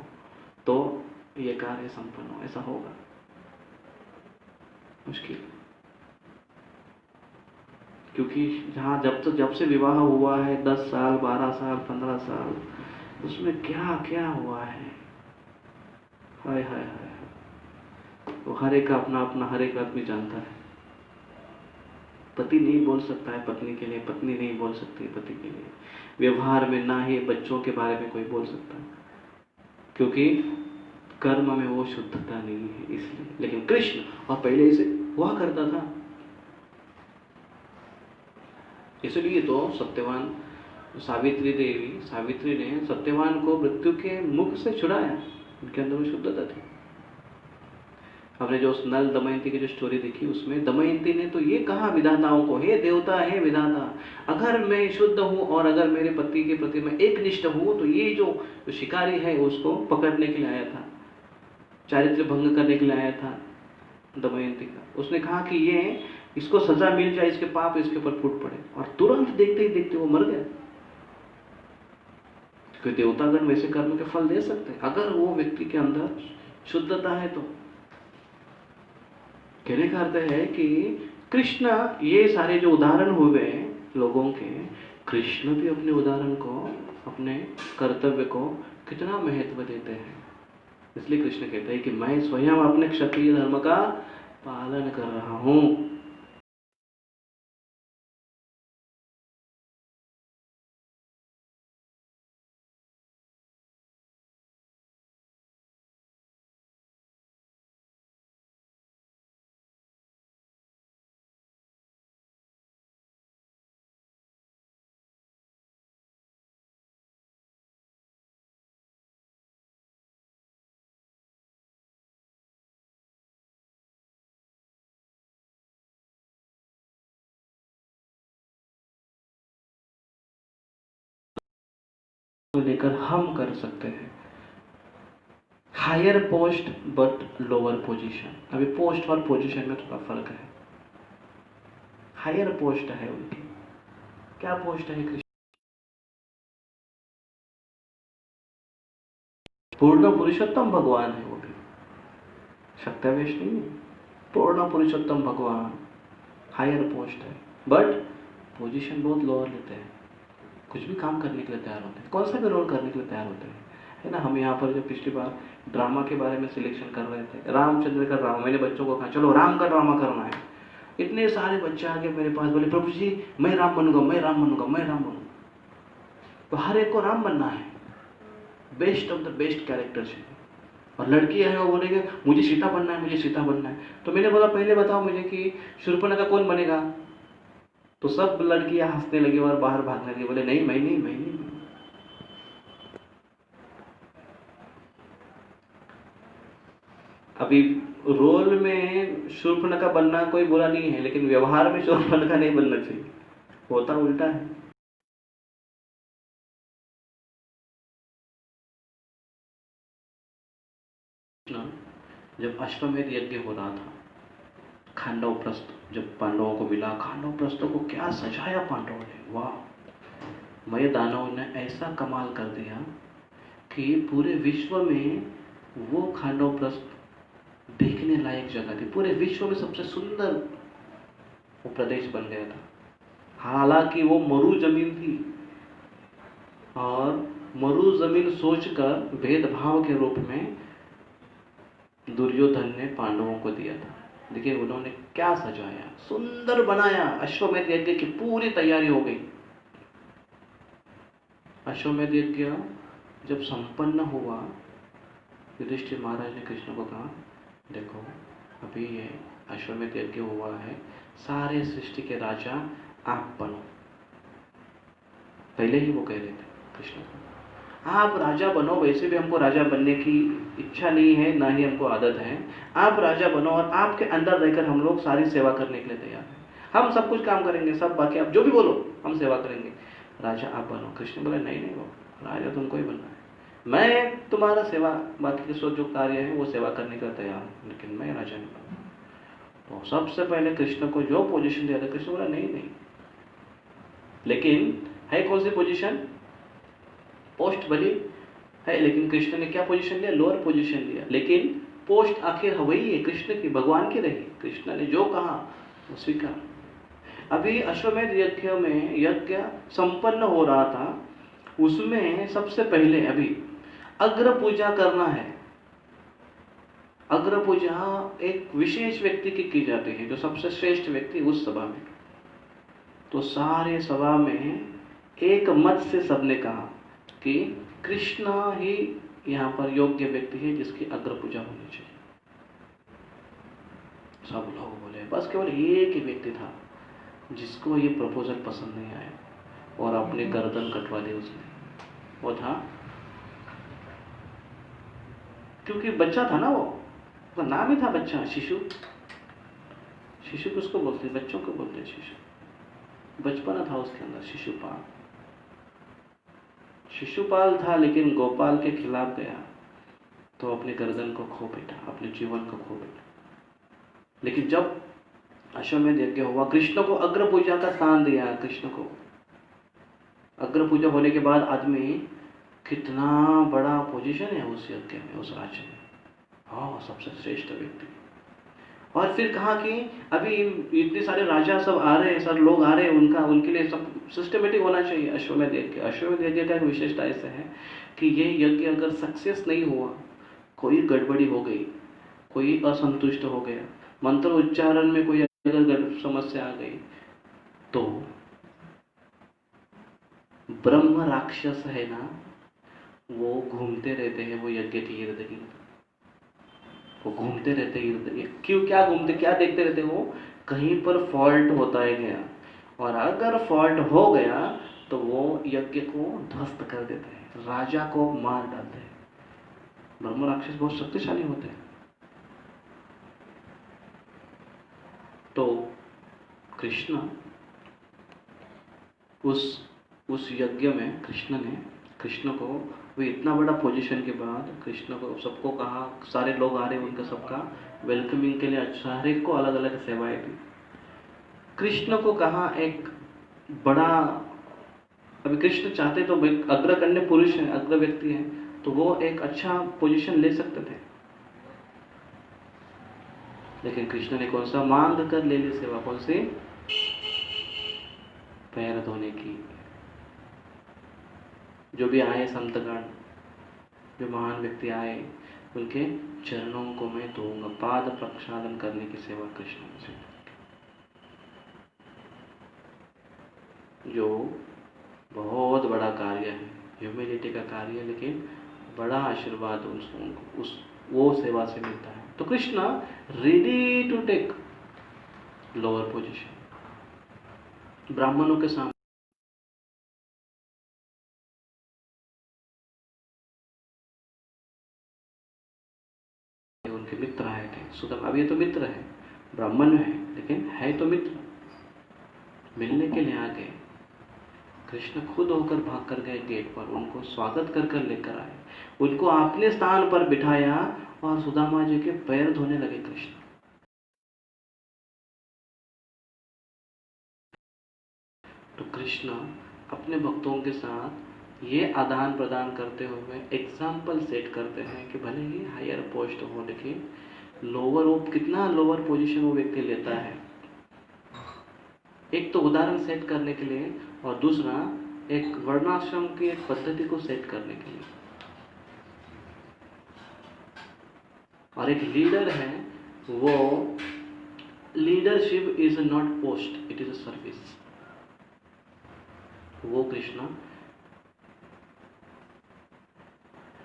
तो ये कार्य संपन्न हो। ऐसा होगा मुश्किल, क्योंकि जब से विवाह हुआ है, 10 साल 12 साल 15 साल, उसमें क्या क्या हुआ है, हाय हाय हाय। तो हर एक का अपना अपना हर एक आदमी जानता है। पति नहीं बोल सकता है पत्नी के लिए, पत्नी नहीं बोल सकती है पति के लिए, व्यवहार में ना ही बच्चों के बारे में कोई बोल सकता है, क्योंकि कर्म में वो शुद्धता नहीं है इसलिए। लेकिन कृष्ण, और पहले इसे हुआ करता था, इसलिए तो सत्यवान सावित्री ने सत्यवान को मृत्यु के मुख से छुड़ाया, उनके अंदर वो शुद्धता थी। हमने जो उस नल दमयंती की जो स्टोरी देखी, उसमें दमयंती ने तो ये कहा विधाताओं को, हे देवता, हे विधाता, अगर मैं शुद्ध हूं और अगर मेरे पति के प्रति मैं एक निष्ठ हूं, तो ये जो शिकारी है उसको पकड़ने के लिए आया था, चारित्र भंग करने के लिए आया था दमयंती का। उसने कहा कि ये इसको सजा मिल जाए, इसके पाप इसके ऊपर फूट पड़े, और तुरंत देखते ही देखते वो मर गया। क्योंकि देवतागण वैसे कर्म के फल दे सकते हैं अगर वो व्यक्ति के अंदर शुद्धता है। तो कहने का अर्थ है कि कृष्ण, ये सारे जो उदाहरण हुए लोगों के, कृष्ण भी अपने उदाहरण को, अपने कर्तव्य को कितना महत्व देते हैं। इसलिए कृष्ण कहते हैं कि मैं स्वयं अपने क्षत्रिय धर्म का पालन कर रहा हूं। लेकर हम कर सकते हैं, higher post but lower position. अभी पोस्ट और पोजीशन में थोड़ा फर्क है। हायर पोस्ट है उनकी। क्या पोस्ट है? कृष्ण पूर्ण पुरुषोत्तम भगवान है वो भी, सत्यावेश नहीं है। पूर्ण पुरुषोत्तम भगवान हायर पोस्ट है, बट पोजीशन बहुत लोअर लेते हैं। कुछ भी काम करने के लिए तैयार होते हैं, कौन सा भी रोल करने के लिए तैयार होते हैं, है ना। हम यहाँ पर जो पिछली बार ड्रामा के बारे में सिलेक्शन कर रहे थे, रामचंद्र का ड्रामा, मैंने बच्चों को कहा चलो राम का ड्रामा करना है। इतने सारे बच्चे आगे मेरे पास बोले प्रभु जी मैं राम बनूंगा, मैं राम बनूंगा, मैं राम बनूंगा। तो हर एक को राम बनना है, best of the best character चाहिए। और लड़की है वो बोलेंगे मुझे सीता बनना है, मुझे सीता बनना है। तो मैंने बोला पहले बताओ मुझे कि शूर्पणखा कौन बनेगा? तो सब लड़कियां हंसने लगी और बाहर भागने लगी, बोले नहीं मैं नहीं, मैं नहीं। अभी रोल में शूर्पणखा बनना कोई बुरा नहीं है, लेकिन व्यवहार में शूर्पणखा नहीं बनना चाहिए, होता उल्टा है। जब अश्वमेध यज्ञ हो रहा था, खांडव प्रस्थ जब पांडवों को मिला, खांडव प्रस्थों को क्या सजाया पांडवों ने, वाह। मय दानव ने ऐसा कमाल कर दिया कि पूरे विश्व में वो खांडव प्रस्थ देखने लायक जगह थी। पूरे विश्व में सबसे सुंदर वो प्रदेश बन गया था। हालांकि वो मरु जमीन थी, और मरु जमीन सोचकर भेदभाव के रूप में दुर्योधन ने पांडवों को दिया था। देखिए उन्होंने क्या सजाया, सुंदर बनाया। अश्वमेध यज्ञ की पूरी तैयारी हो गई। अश्वमेध यज्ञ जब संपन्न हुआ, युधिष्ठिर महाराज ने कृष्ण को कहा देखो अभी ये अश्वमेध यज्ञ हुआ है, सारे सृष्टि के राजा आप बनो। पहले ही वो कह रहे थे कृष्ण को, आप राजा बनो। वैसे भी हमको राजा बनने की इच्छा नहीं है, ना ही हमको आदत है। आप राजा बनो और आपके अंदर रहकर हम लोग सारी सेवा करने के लिए तैयार हैं। हम सब कुछ काम करेंगे, सब बाकी आप जो भी बोलो हम सेवा करेंगे, राजा आप बनो। कृष्ण बोले नहीं नहीं, वो राजा तुमको ही बनना है। मैं तुम्हारा सेवा, बाकी के सब जो कार्य है वो सेवा करने के लिए तैयार हूँ, लेकिन मैं राजा नहीं बनूंगा। तो सबसे पहले कृष्ण को जो पोजीशन दिया था, कृष्ण बोला नहीं नहीं। लेकिन है कौन सी पोजीशन? पोस्ट भली है, लेकिन कृष्ण ने क्या पोजीशन लिया? लोअर पोजीशन लिया। लेकिन पोस्ट आखिर वही है कृष्ण की, भगवान की रही। कृष्ण ने जो कहा वो स्वीकार। अभी अश्वमेध यज्ञ में यज्ञ संपन्न हो रहा था, उसमें सबसे पहले अभी अग्र पूजा करना है। अग्र पूजा एक विशेष व्यक्ति की जाती है, जो सबसे श्रेष्ठ व्यक्ति उस सभा में। तो सारे सभा में एक मत से सबने कहा कि कृष्ण ही यहाँ पर योग्य व्यक्ति है जिसकी अग्र पूजा होनी चाहिए। सब लोग बोले, बस केवल एक ही व्यक्ति था जिसको ये प्रपोजल पसंद नहीं आया और अपनी गर्दन कटवा दी उसने। वो था, क्योंकि बच्चा था ना, वो उसका नाम ही था बच्चा, शिशु। शिशु किसको बोलते हैं? बच्चों को बोलते हैं शिशु। बचपना था उसके अंदर, शिशुपाल। शिशुपाल था, लेकिन गोपाल के खिलाफ गया तो अपनी गर्दन को खो बैठा, अपने जीवन को खो बैठा। लेकिन जब अश्वमेध यज्ञ हुआ, कृष्ण को अग्र पूजा का स्थान दिया। कृष्ण को अग्र पूजा होने के बाद आदमी कितना बड़ा पोजीशन है उस यज्ञ में, उस राज्य में। हाँ, सबसे श्रेष्ठ व्यक्ति। और फिर कहा कि अभी इतने सारे राजा सब आ रहे हैं, सब लोग आ रहे हैं, उनके लिए सब सिस्टमेटिक होना चाहिए अश्वमेध यज्ञ। अश्वमेध यज्ञ का एक विशेषता ऐसे है कि ये यज्ञ अगर सक्सेस नहीं हुआ, कोई गड़बड़ी हो गई, कोई असंतुष्ट हो गया, मंत्र उच्चारण में कोई अगर समस्या आ गई, तो ब्रह्म राक्षस है ना, वो घूमते रहते हैं वो यज्ञ के इर्द गिर्द। वो घूमते रहते इर्द। क्यों, क्या घूमते, क्या देखते रहते? वो कहीं पर फॉल्ट होता है गया, और अगर फॉल्ट हो गया तो वो यज्ञ को ध्वस्त कर देते हैं, राजा को मार डालते हैं। ब्रह्म राक्षस बहुत शक्तिशाली होते हैं। तो कृष्ण उस यज्ञ में कृष्ण ने कृष्ण को वो इतना बड़ा पोजीशन के बाद कृष्ण को सबको कहा, सारे लोग आ रहे हैं, उनका सबका वेलकमिंग के लिए अच्छा, हर एक को अलग अलग सेवाएं दी। कृष्ण को कहा एक बड़ा, अभी कृष्ण चाहते तो अग्रगण्य पुरुष है, अग्र व्यक्ति है, तो वो एक अच्छा पोजीशन ले सकते थे, लेकिन कृष्ण ने कौन सा मांग कर ले ली सेवा, कौन सी? पैर धोने की। जो भी आए संतगण, जो महान व्यक्ति आए, उनके चरणों को मैं धोऊंगा, पाद प्रक्षालन करने की सेवा कृष्ण से, जो बहुत बड़ा कार्य है, ह्यूमिलिटी का कार्य है, लेकिन बड़ा आशीर्वाद उनको उस वो सेवा से मिलता है। तो Krishna ready to take lower position. ब्राह्मणों के सामने उनके मित्र आए थे, सुदामा, अब ये तो मित्र है, ब्राह्मण है लेकिन है तो मित्र, मिलने के लिए आ गए। कृष्ण खुद होकर भाग कर गए गेट पर, उनको स्वागत कर कर लेकर आए, उनको अपने स्थान पर बिठाया और सुदामा जी के पैर धोने लगे कृष्ण। तो कृष्ण अपने भक्तों के साथ ये आदान प्रदान करते हुए एग्जाम्पल सेट करते हैं कि भले ही हायर पोस्ट हो, लेकिन लोअर, वो कितना लोअर पोजीशन वो व्यक्ति लेता है, एक तो उदाहरण सेट करने के लिए, और दूसरा एक वर्णाश्रम की एक पद्धति को सेट करने के लिए। और एक लीडर है, वो leadership is not post, it is a service. वो कृष्ण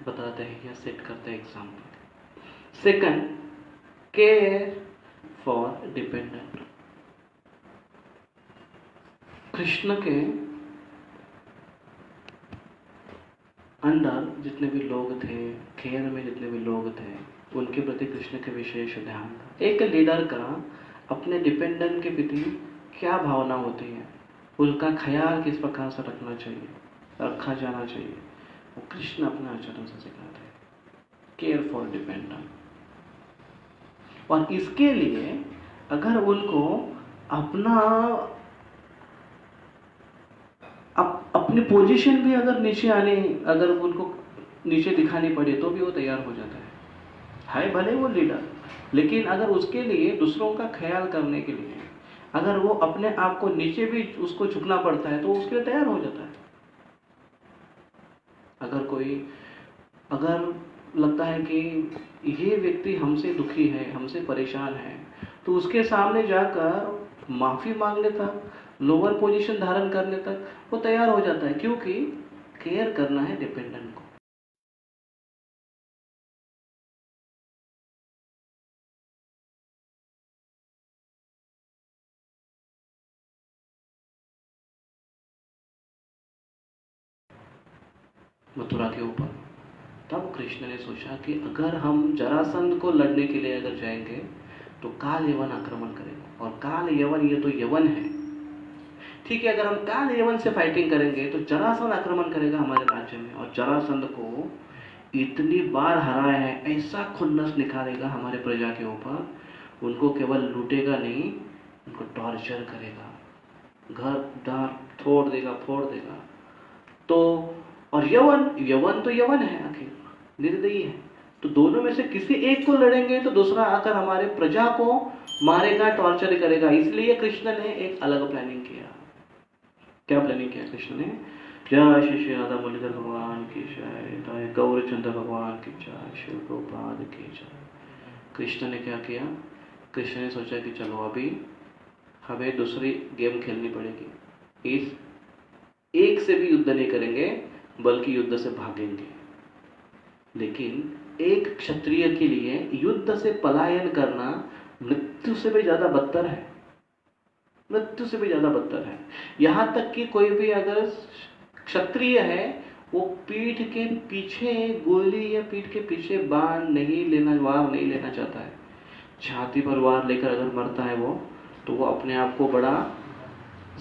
बताते हैं या सेट करते हैं example. Second, care for dependent. Krishna के अंडर जितने भी लोग थे, केयर में जितने भी लोग थे, उनके प्रति कृष्ण के विशेष ध्यान था। एक लीडर का अपने डिपेंडेंट के प्रति क्या भावना होती है, उनका ख्याल किस प्रकार से रखना चाहिए, रखा जाना चाहिए, वो कृष्ण अपने आचरण से सिखाते हैं। Care for dependent. और इसके लिए अगर उनको अपना अपनी पोजीशन भी अगर नीचे आने, अगर उनको नीचे दिखानी पड़े तो भी वो तैयार हो जाता है भले वो लीडर, लेकिन अगर उसके लिए दूसरों का ख्याल करने के लिए अगर वो अपने आप को नीचे भी उसको झुकना पड़ता है तो उसके लिए तैयार हो जाता है। अगर लगता है कि ये व्यक्ति हमसे दुखी है, हमसे परेशान है, तो उसके सामने जाकर माफी मांगने तक, लोअर पोजीशन धारण करने तक वो तैयार हो जाता है, क्योंकि केयर करना है डिपेंडेंट को। मथुरा के ऊपर तब कृष्ण ने सोचा कि अगर हम जरासंध को लड़ने के लिए अगर जाएंगे तो काल यवन आक्रमण करेगा, और काल यवन ये तो यवन है, ठीक है, अगर हम काल यवन से फाइटिंग करेंगे तो जरासंध आक्रमण करेगा हमारे राज्य में, और जरासंध को इतनी बार हराया है, ऐसा खुन्नस निकालेगा हमारे प्रजा के ऊपर, उनको केवल लूटेगा नहीं, उनको टॉर्चर करेगा, घर द्वार फोड़ देगा। तो और यवन तो यवन है, आखिर निर्दयी है, तो दोनों में से किसी एक को लड़ेंगे तो दूसरा आकर हमारे प्रजा को मारेगा, टॉर्चर करेगा। इसलिए कृष्ण ने एक अलग प्लानिंग किया। क्या प्लानिंग किया कृष्ण ने? जय श्री श्री राधा मुरलीधर भगवान की जय, गौरचंद्र भगवान की जय, शिव प्रभुपाद की जय। कृष्ण ने क्या किया? कृष्ण ने सोचा कि चलो अभी हमें दूसरी गेम खेलनी पड़ेगी, इस एक से भी युद्ध नहीं करेंगे बल्कि युद्ध से भागेंगे। लेकिन एक क्षत्रिय के लिए युद्ध से पलायन करना मृत्यु से भी ज्यादा बदतर है, मृत्यु से भी ज्यादा बदतर है। यहां तक कि कोई भी अगर क्षत्रिय है वो पीठ के पीछे गोली या पीठ के पीछे बाण नहीं लेना, वार नहीं लेना चाहता है। छाती पर वार लेकर अगर मरता है वो, तो वो अपने आप को बड़ा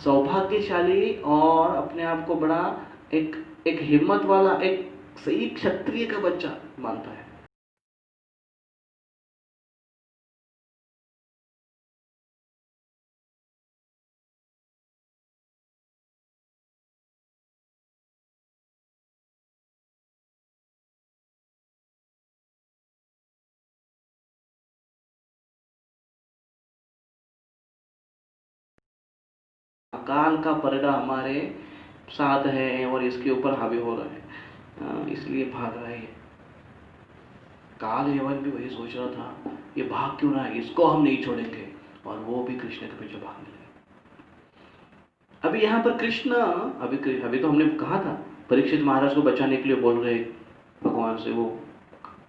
सौभाग्यशाली और अपने आप को बड़ा एक एक हिम्मत वाला, एक सही क्षत्रिय का बच्चा मानता है। अकाल का पलड़ा हमारे साथ है और इसके ऊपर हावी हो रहा है, इसलिए भाग रहा है। काल यवन भी वही सोच रहा था, ये भाग क्यों रहा है, इसको हम नहीं छोड़ेंगे, और वो भी कृष्ण के पीछे भागने लगे। अभी यहाँ पर कृष्ण, अभी तो हमने कहा था परीक्षित महाराज को बचाने के लिए बोल रहे भगवान से, वो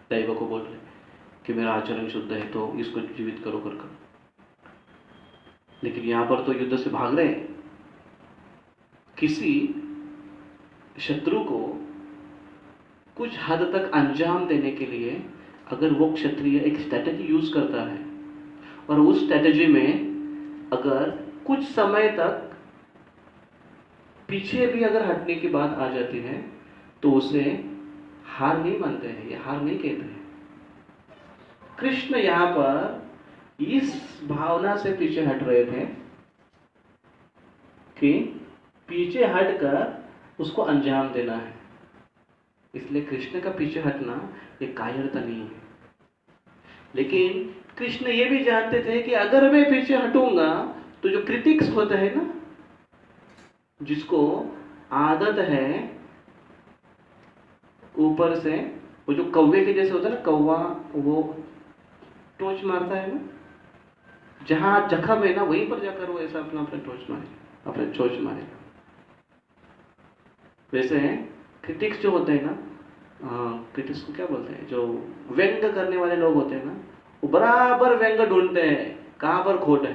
दैव को बोल रहे कि मेरा आचरण शुद्ध है तो इसको जीवित करो कर। लेकिन यहाँ पर तो युद्ध से भाग रहे। किसी शत्रु को कुछ हद तक अंजाम देने के लिए अगर वो क्षत्रिय एक स्ट्रेटेजी यूज करता है और उस स्ट्रेटेजी में अगर कुछ समय तक पीछे भी अगर हटने की बात आ जाती है तो उसे हार नहीं मानते हैं, ये हार नहीं कहते हैं। कृष्ण यहां पर इस भावना से पीछे हट रहे थे कि पीछे हटकर उसको अंजाम देना है। इसलिए कृष्ण का पीछे हटना ये कायरता नहीं है। लेकिन कृष्ण ये भी जानते थे कि अगर मैं पीछे हटूंगा तो जो क्रिटिक्स होते हैं ना, जिसको आदत है ऊपर से, वो जो कौवे के जैसे होता है ना, कौवा वो टोच मारता है ना, जहां जख्म है ना वहीं पर जाकर वो ऐसा अपना अपना टोच मारेगा, अपना चोच मारेगा। वैसे क्रिटिक्स जो होते हैं ना, क्रिटिक्स को क्या बोलते हैं, जो व्यंग करने वाले लोग होते हैं ना, वो बराबर व्यंग ढूंढते हैं कहां पर खोट है।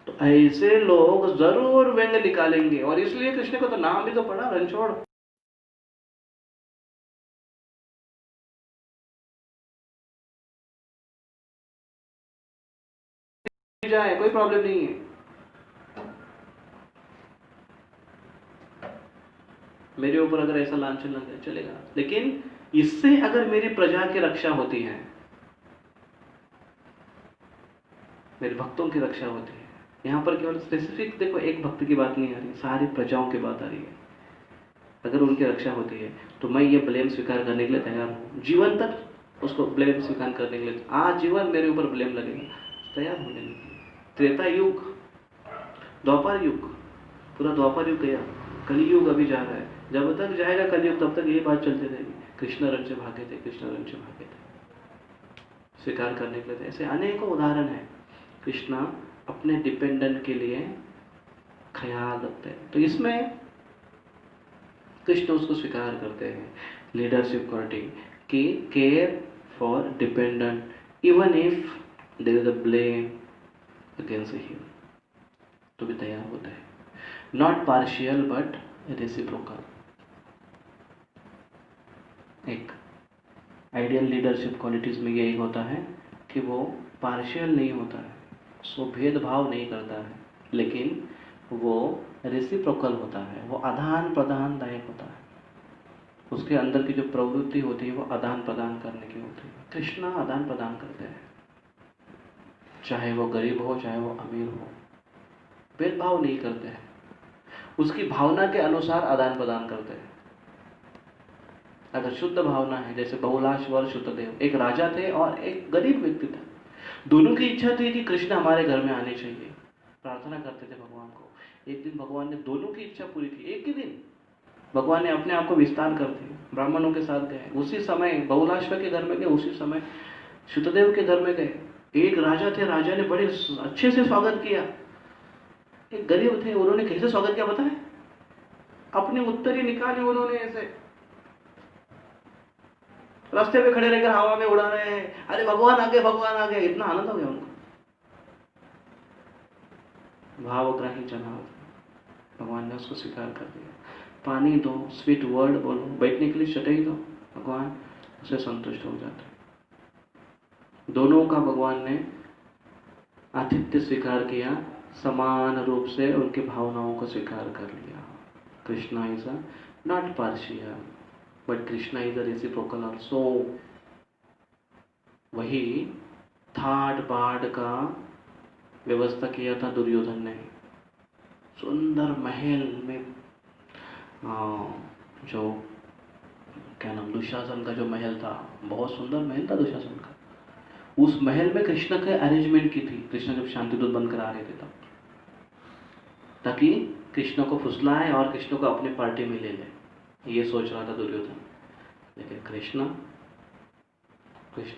तो ऐसे लोग जरूर व्यंग निकालेंगे, और इसलिए कृष्ण को तो नाम भी तो पड़ा रणछोड़। जाए कोई प्रॉब्लम नहीं है, मेरे ऊपर अगर ऐसा लांछन लग जाए चलेगा, लेकिन इससे अगर मेरी प्रजा की रक्षा होती है, मेरे भक्तों की रक्षा होती है। यहाँ पर केवल स्पेसिफिक देखो एक भक्त की बात नहीं आ रही, सारी प्रजाओं की बात आ रही है। अगर उनकी रक्षा होती है तो मैं ये ब्लेम स्वीकार करने के लिए तैयार हूँ, जीवन तक उसको ब्लेम स्वीकार करने के लिए, आज जीवन मेरे ऊपर ब्लेम लगेगा, तैयार होने लगे। त्रेता युग, द्वापर युग, पूरा द्वापर युग गया, कलयुग अभी जा रहा है। जब तक जाएगा कलयुग तब तक यही बात चलती रहेगी, कृष्ण रण से भागे थे, कृष्ण रण से भागे थे, स्वीकार करने के लिए। ऐसे अनेकों उदाहरण है। कृष्ण अपने डिपेंडेंट के लिए ख्याल रखते हैं, तो इसमें कृष्ण उसको स्वीकार करते हैं, लीडरशिप क्वालिटी की, care for dependent even if there is a blame against him, तो भी तैयार होता है। Not partial but reciprocal. एक आइडियल लीडरशिप क्वालिटीज में यही होता है कि वो पार्शियल नहीं होता है, सो भेदभाव नहीं करता है, लेकिन वो रेसिप्रोकल होता है, वो आदान प्रदान दायक होता है। उसके अंदर की जो प्रवृत्ति होती है वो आदान प्रदान करने की होती है। कृष्ण आदान प्रदान करते हैं, चाहे वो गरीब हो चाहे वो अमीर हो, भेदभाव नहीं करते हैं, उसकी भावना के अनुसार आदान प्रदान करते हैं। अगर शुद्ध भावना है, जैसे बहुलाश्वर शुद्धदेव, एक राजा थे और एक गरीब व्यक्ति था, दोनों की इच्छा थी कि कृष्ण हमारे घर में आने चाहिए, प्रार्थना करते थे भगवान को। एक दिन भगवान ने दोनों की इच्छा पूरी की, एक ही दिन भगवान ने अपने आप को विस्तार कर दिया, ब्राह्मणों के साथ गए, उसी समय बहुलाश्वर के घर में गए, उसी समय शुद्धदेव के घर में गए। एक राजा थे, राजा ने बड़े अच्छे से स्वागत किया। एक गरीब थे, उन्होंने कैसे स्वागत किया पता है? अपनी उत्तरी निकाली उन्होंने, ऐसे रास्ते पे खड़े रहकर हवा में उड़ा रहे हैं, अरे भगवान आ गए, भगवान आ गए, इतना आनंद हो गया उनको। भावग्राही जनाब, भगवान ने उसको स्वीकार कर दिया। पानी दो, स्वीट वर्ड बोलो, बैठने के लिए चटाई दो, भगवान उसे संतुष्ट हो जाता है। दोनों का भगवान ने आतिथ्य स्वीकार किया, समान रूप से उनकी भावनाओं को स्वीकार कर लिया। Krishna is a not partial, but Krishna is a reciprocal also. वही थाट बाट का व्यवस्था किया था दुर्योधन ने। सुंदर महल में जो क्या नाम, दुशासन का जो महल था, बहुत सुंदर महल था दुशासन का। उस महल में कृष्ण के अरेंजमेंट की थी, कृष्ण जब शांतिदूत बनकर आ रहे थे तब, ताकि कृष्ण को फुसलाए और कृष्ण को अपने पार्टी में ले ले, ये सोच रहा था दुर्योधन। लेकिन कृष्ण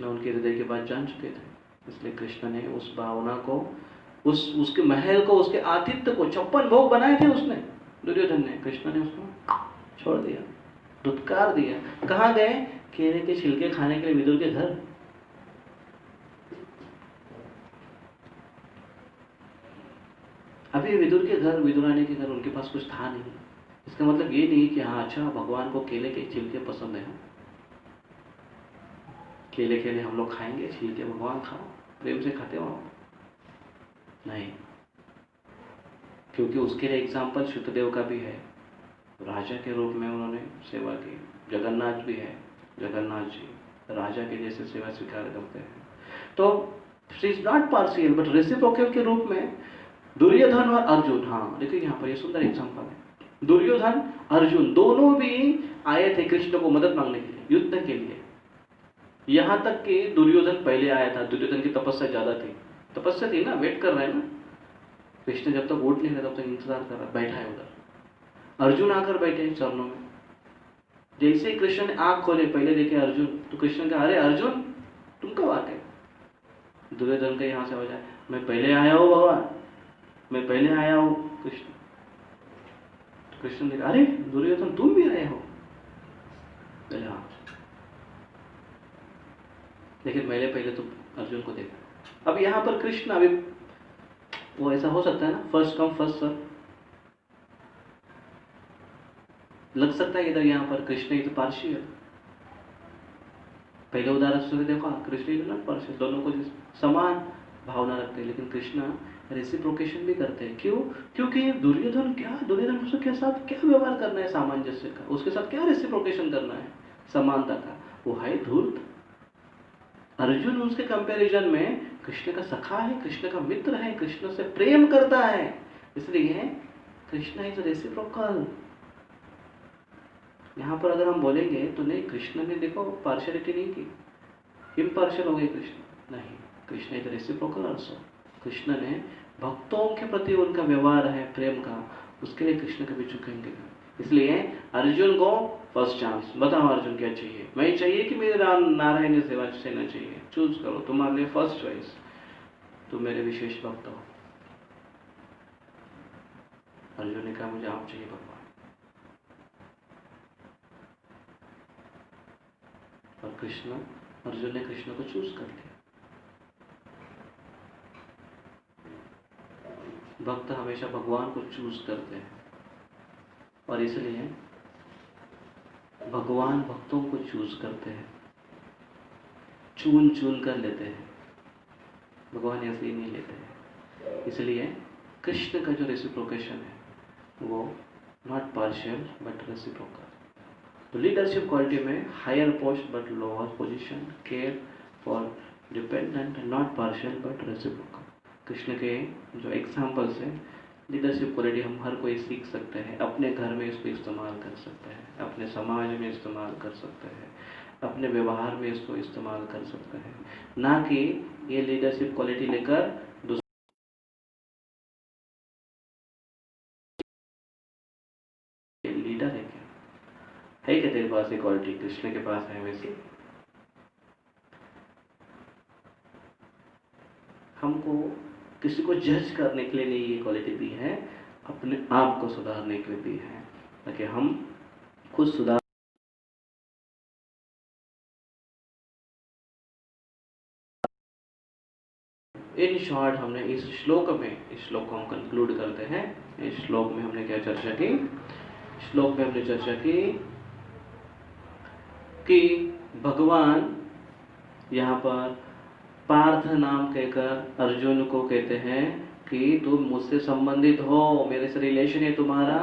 उनके हृदय की बात जान चुके थे, इसलिए कृष्ण ने उस भावना को, उसके महल को, उसके आतिथ्य को 56 भोग बनाए थे उसने, दुर्योधन ने। कृष्ण ने उसको छोड़ दिया, धुतकार दिया। कहाँ गए? केले के छिलके खाने के लिए विदुर के घर। अभी विदुर के घर, विदुरानी के घर, उनके पास कुछ था नहीं। इसका मतलब ये नहीं कि हाँ अच्छा भगवान को केले के छिलके पसंद है, केले हम लोग खाएंगे, छिलके भगवान खाओ, प्रेम से खाते हो नहीं। क्योंकि उसके लिए एग्जाम्पल शुद्धदेव का भी है, राजा के रूप में उन्होंने सेवा की। जगन्नाथ भी है, जगन्नाथ जी राजा के जैसे सेवा स्वीकार करते हैं। तो she is not partial but reciprocal के रूप में दुर्योधन और अर्जुन। हाँ देखिए यहाँ पर ये सुंदर एग्जाम्पल है। दुर्योधन अर्जुन दोनों भी आए थे कृष्ण को मदद मांगने के लिए, युद्ध के लिए। यहां तक कि दुर्योधन पहले आया था, दुर्योधन की तपस्या ज्यादा थी, तपस्या थी ना, वेट कर रहे हैं ना। कृष्ण जब तक उठ नहीं रहा तब तक इंतजार कर रहा, बैठा है उधर। अर्जुन आकर बैठे चरणों में। जैसे ही कृष्ण ने आंख खोले, पहले देखे अर्जुन, तो कृष्ण कहा अरे अर्जुन तुम कब आते? दुर्योधन का यहां से हो जाए, मैं पहले आया हूं भगवान, मैं पहले आया हूं। कृष्ण ने कहा अरे दुर्योधन तुम भी आए हो? पहले हाँ, लेकिन मैंने पहले तो अर्जुन को देखा। अब यहाँ पर कृष्ण, अभी वो ऐसा हो सकता है ना, फर्स्ट कम फर्स्ट सर्व, लग सकता है इधर यहाँ पर कृष्ण इज पार्शियल। पहले उदाहरण से देखो, कृष्ण इज नॉट पार्शियल, दोनों को समान भावना रखते हैं। लेकिन कृष्ण रेसिप्रोकेशन भी करते हैं। क्यों? क्योंकि दुर्योधन उसके साथ क्या व्यवहार करना है, सामंजस्य का, उसके साथ क्या रेसिप्रोकेशन करना है, समानता का, वो है धूर्त। अर्जुन उसके कंपैरिजन में कृष्ण का सखा है, कृष्ण का मित्र है, कृष्ण से प्रेम करता है, इसलिए कृष्ण इज रेसिप्रोकल। यहां पर अगर हम बोलेंगे तो नहीं, कृष्ण ने देखो पार्शियलिटी नहीं की, इम्पार्शियल हो गए कृष्ण, नहीं, Krishna is reciprocal also. Krishna ने भक्तों के प्रति उनका व्यवहार है प्रेम का, उसके लिए कृष्ण कभी झुकेंगे। इसलिए अर्जुन को फर्स्ट चांस, बताओ अर्जुन क्या चाहिए? मैं चाहिए कि मेरे राम नारायण सेवा सेना चाहिए, चूज करो, तुम्हारे लिए फर्स्ट चॉइस, तुम मेरे विशेष भक्त हो। अर्जुन ने कहा मुझे आप चाहिए भगवान, और अर्जुन ने कृष्ण को चूज कर लिया। भक्त हमेशा भगवान को चूज करते हैं, और इसलिए भगवान भक्तों को चूज करते हैं, चुन कर लेते हैं। भगवान ऐसे ही नहीं लेते हैं। इसलिए कृष्ण का जो रेसिप्रोकेशन है वो नॉट पार्शियल बट रेसिप्रोकल। तो लीडरशिप क्वालिटी में higher post but lower position, care for dependent, not partial but reciprocal. Krishna के जो एग्जाम्पल्स हैं, लीडरशिप क्वालिटी हम हर कोई सीख सकते हैं, अपने घर में इसको इस्तेमाल कर सकते हैं, अपने समाज में इस्तेमाल कर सकते हैं, अपने व्यवहार में इसको इस्तेमाल कर सकते हैं, ना कि ये लीडरशिप क्वालिटी लेकर लीडर है क्या, है क्या तेरे पास ये क्वालिटी? कृष्ण के पास है वैसे। हमको किसी को जज करने के लिए नहीं ये क्वालिटी दी है, अपने आप को सुधारने के लिए दी है, ताकि हम खुद सुधार। इन शॉर्ट हमने इस श्लोक को हम कंक्लूड करते हैं। इस श्लोक में हमने क्या चर्चा की? श्लोक में हमने चर्चा की कि भगवान यहाँ पर पार्थ नाम कहकर अर्जुन को कहते हैं कि तुम मुझसे संबंधित हो, मेरे से रिलेशन है तुम्हारा,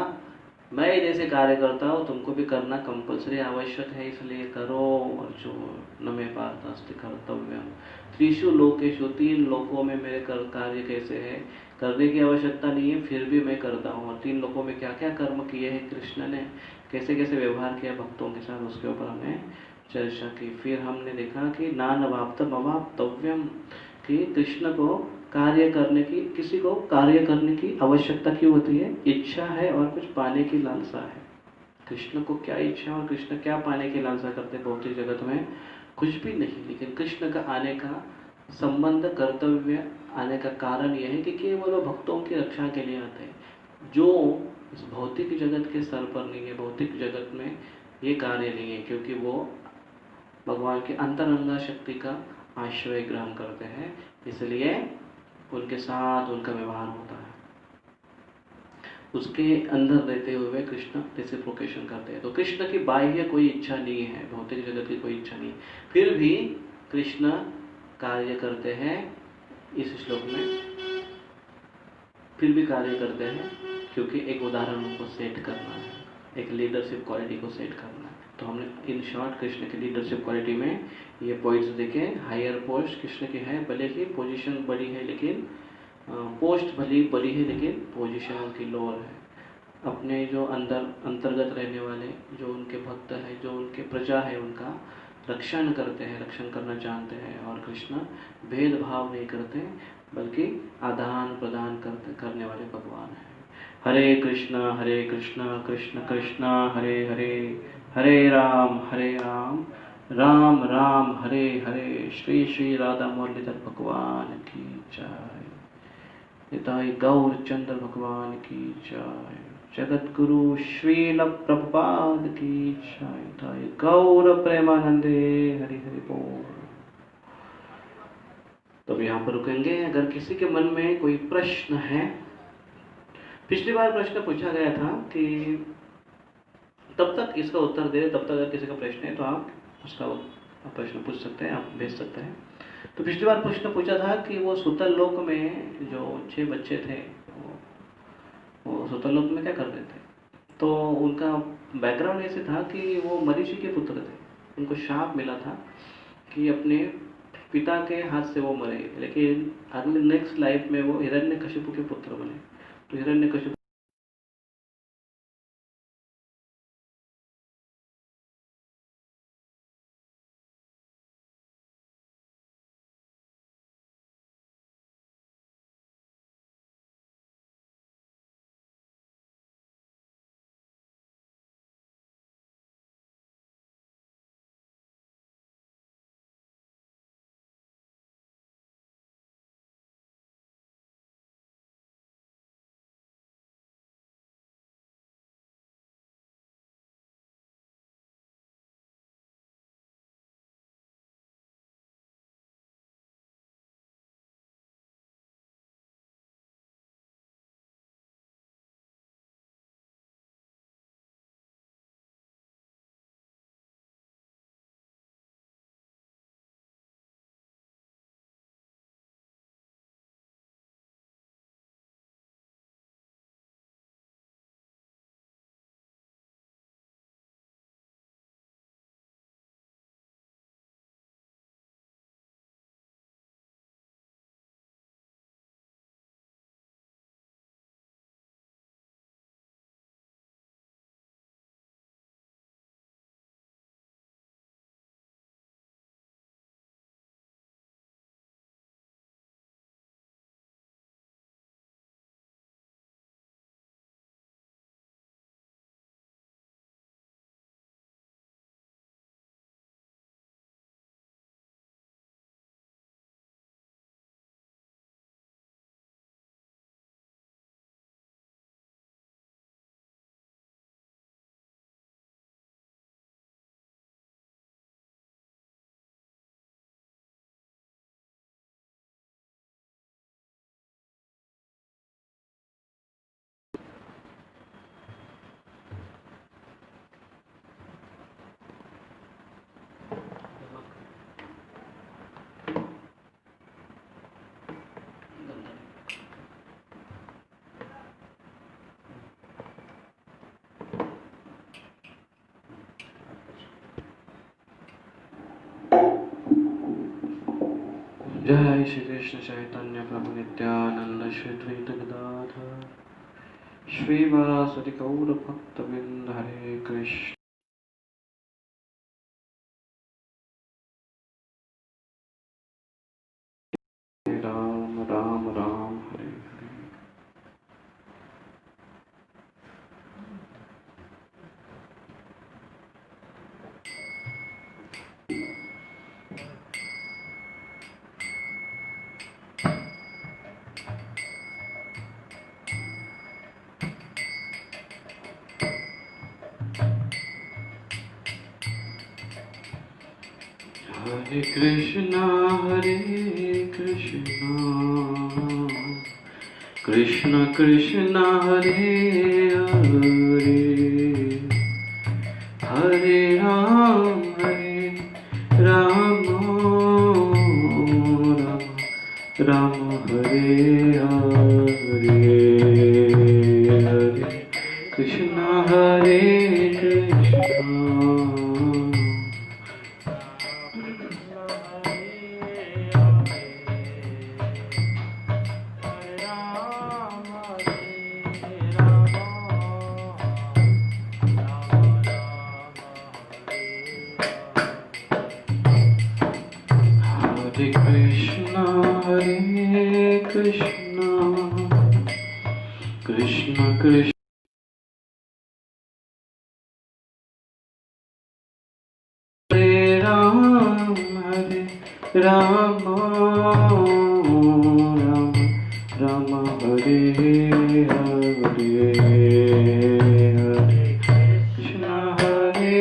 मैं जैसे कार्य करता हूँ तुमको भी करना कंपलसरी आवश्यक है, इसलिए करो। अर्जुन न मे पार्थास्ति कर्तव्यम त्रिषु लोकेषु, 3 लोकों में मेरे कार्य कैसे है, करने की आवश्यकता नहीं है फिर भी मैं करता हूँ। और 3 लोकों में क्या क्या कर्म किए हैं कृष्ण ने, कैसे कैसे व्यवहार किया भक्तों के साथ, उसके ऊपर हमने चर्चा की। फिर हमने देखा कि नानवाप्तम अवाप्तव्यम, कि कृष्ण को कार्य करने की, किसी को कार्य करने की आवश्यकता क्यों होती है, इच्छा है और कुछ पाने की लालसा है। कृष्ण को क्या इच्छा और कृष्ण क्या पाने की लालसा करते भौतिक जगत में, कुछ भी नहीं। लेकिन कृष्ण का आने का संबंध, कर्तव्य आने का कारण यह है कि केवल वो भक्तों की रक्षा के लिए आते हैं, जो इस भौतिक जगत के स्तर पर नहीं है, भौतिक जगत में ये कार्य नहीं है, क्योंकि वो भगवान की अंतरंगा शक्ति का आश्रय ग्रहण करते हैं, इसलिए उनके साथ उनका व्यवहार होता है। उसके अंदर रहते हुए कृष्ण रेसिप्रोकेशन करते हैं। तो कृष्ण की बाह्य कोई इच्छा नहीं है, भौतिक जगत की कोई इच्छा नहीं, फिर भी कृष्ण कार्य करते हैं इस श्लोक में, फिर भी कार्य करते हैं क्योंकि एक उदाहरण उनको सेट करना है, एक लीडरशिप क्वालिटी को सेट करना है। तो हमने इन शॉर्ट कृष्ण की लीडरशिप क्वालिटी में ये पॉइंट्स देखे। हायर पोस्ट कृष्ण की है, भले ही पोजीशन बड़ी है, लेकिन पोस्ट भली बड़ी है लेकिन पोजीशन उनकी लोअर है। अपने जो अंतर्गत रहने वाले जो उनके भक्त हैं, जो उनके प्रजा है, उनका रक्षण करते हैं, रक्षण करना जानते हैं। और कृष्ण भेदभाव नहीं करते बल्कि आदान प्रदान करने वाले भगवान हैं। हरे कृष्ण कृष्ण कृष्ण हरे हरे, हरे राम राम राम हरे हरे। श्री श्री राधा मुरलीधर भगवान की जय। निताई गौर चंद्र भगवान की जय। जगत गुरु श्रील प्रभुपाद की जय। निताई गौर प्रेमानंदे हरि हरि बोल। तो यहाँ पर रुकेंगे। अगर किसी के मन में कोई प्रश्न है, पिछली बार प्रश्न पूछा गया था कि तब तक इसका उत्तर दे, तब तक अगर किसी का प्रश्न है तो आप उसका प्रश्न पूछ सकते हैं, आप भेज सकते हैं। तो पिछली बार प्रश्न पूछा था कि वो सुतल लोक में जो 6 बच्चे थे, वो सुतल लोक में क्या करते थे। तो उनका बैकग्राउंड ऐसे था कि वो मरीचि के पुत्र थे, उनको शाप मिला था कि अपने पिता के हाथ से वो मरे, लेकिन अगले नेक्स्ट लाइफ में वो हिरण्यकशिपु के पुत्र बने। तो हिरण्यकशिपु जय श्री कृष्ण चैतन्य प्रभु नित्यानंद श्री द्वैत गदाधर श्रीवासदि गौर भक्तवृंद हरे कृष्ण। राम राम राम हरे हरे। हरे कृष्णा कृष्ण कृष्ण हरे हरे, हरे राम राम राम हरे हरे, हरे कृष्णा हरे कृष्णा कृष्ण कृष्ण हरे राम राम राम हरे हरे, हरे कृष्ण हरे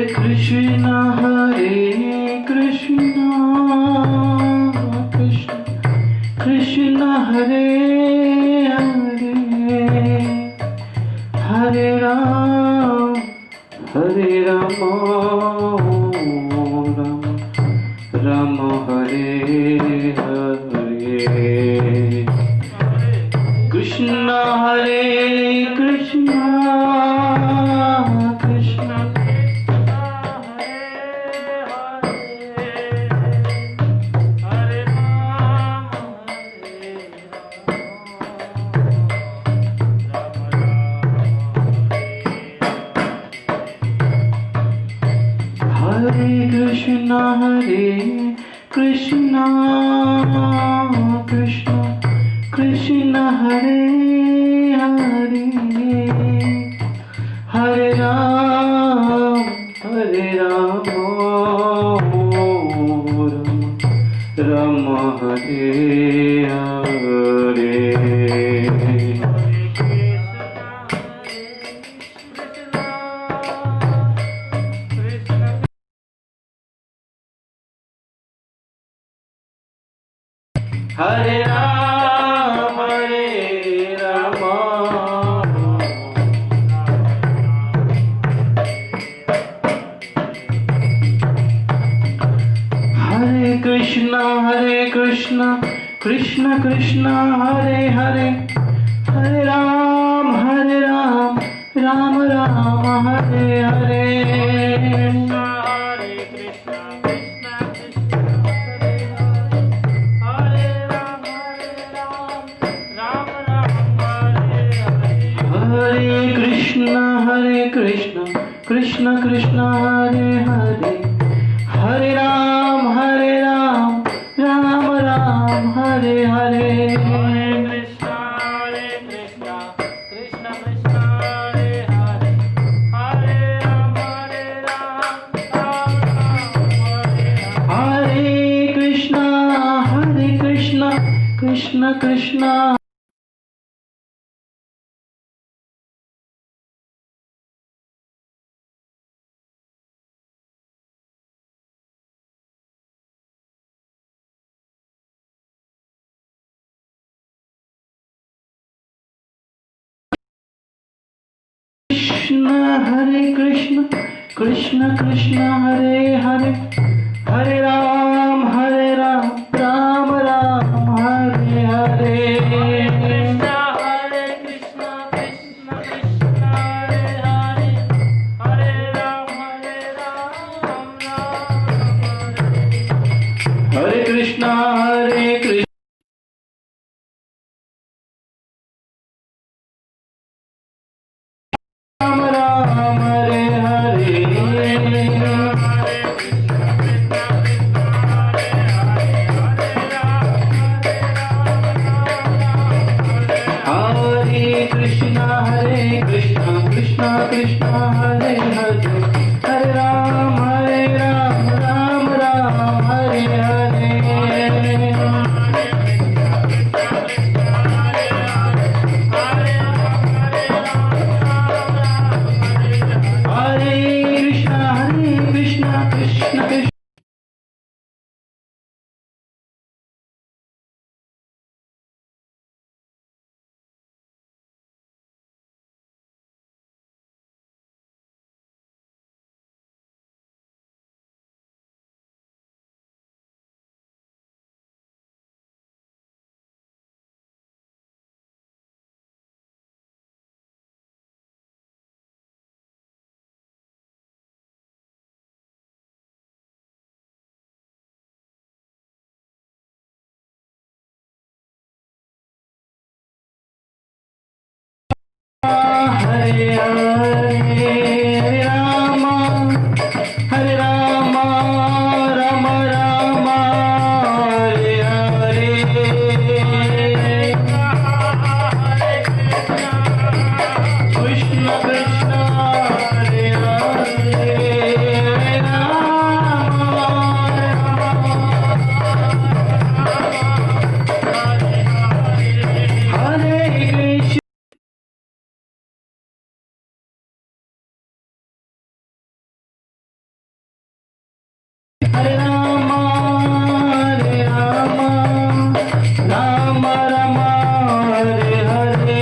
कृष्ण हरे कृष्ण कृष्ण कृष्ण हरे हरे, हरे राम राम हरे हरे, कृष्ण हरे कृष्ण कृष्ण कृष्ण हरे हरे, हरे राम राम हरे हरे, हरे राम हरे कृष्ण कृष्ण कृष्ण हरे हरे, हरे राम राम राम हरे हरे, हरे कृष्ण कृष्ण कृष्ण हरे हरे, हरे राम राम राम हरे हरे, हरे कृष्ण कृष्ण कृष्ण कृष्ण कृष्ण हरे हरे, हरे राम राम राम हरे हरे। कृष्ण हरे कृष्ण कृष्ण कृष्ण हरे हरे, हरे राम राम हरे। हरे कृष्ण राम राम हरे हरे। हरे कृष्ण कृष्ण कृष्ण हरे हरे, हरे राम राम राम हरे हरे। हरे कृष्ण कृष्ण कृष्ण हरे हरे राम, हरे राम राम राम हरे हरे। कृष्ण कृष्ण हरे हरे, राम हरे कृष्ण। हरे राम राम राम हरे हरे।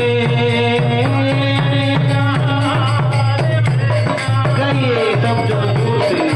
गाइए सब जो जोर से।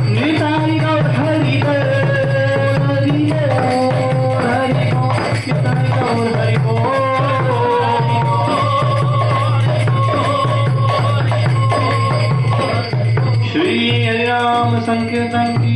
निताई गौर हरि हरि हरि निताई गौर हरि श्री हरि राम संकीर्तन।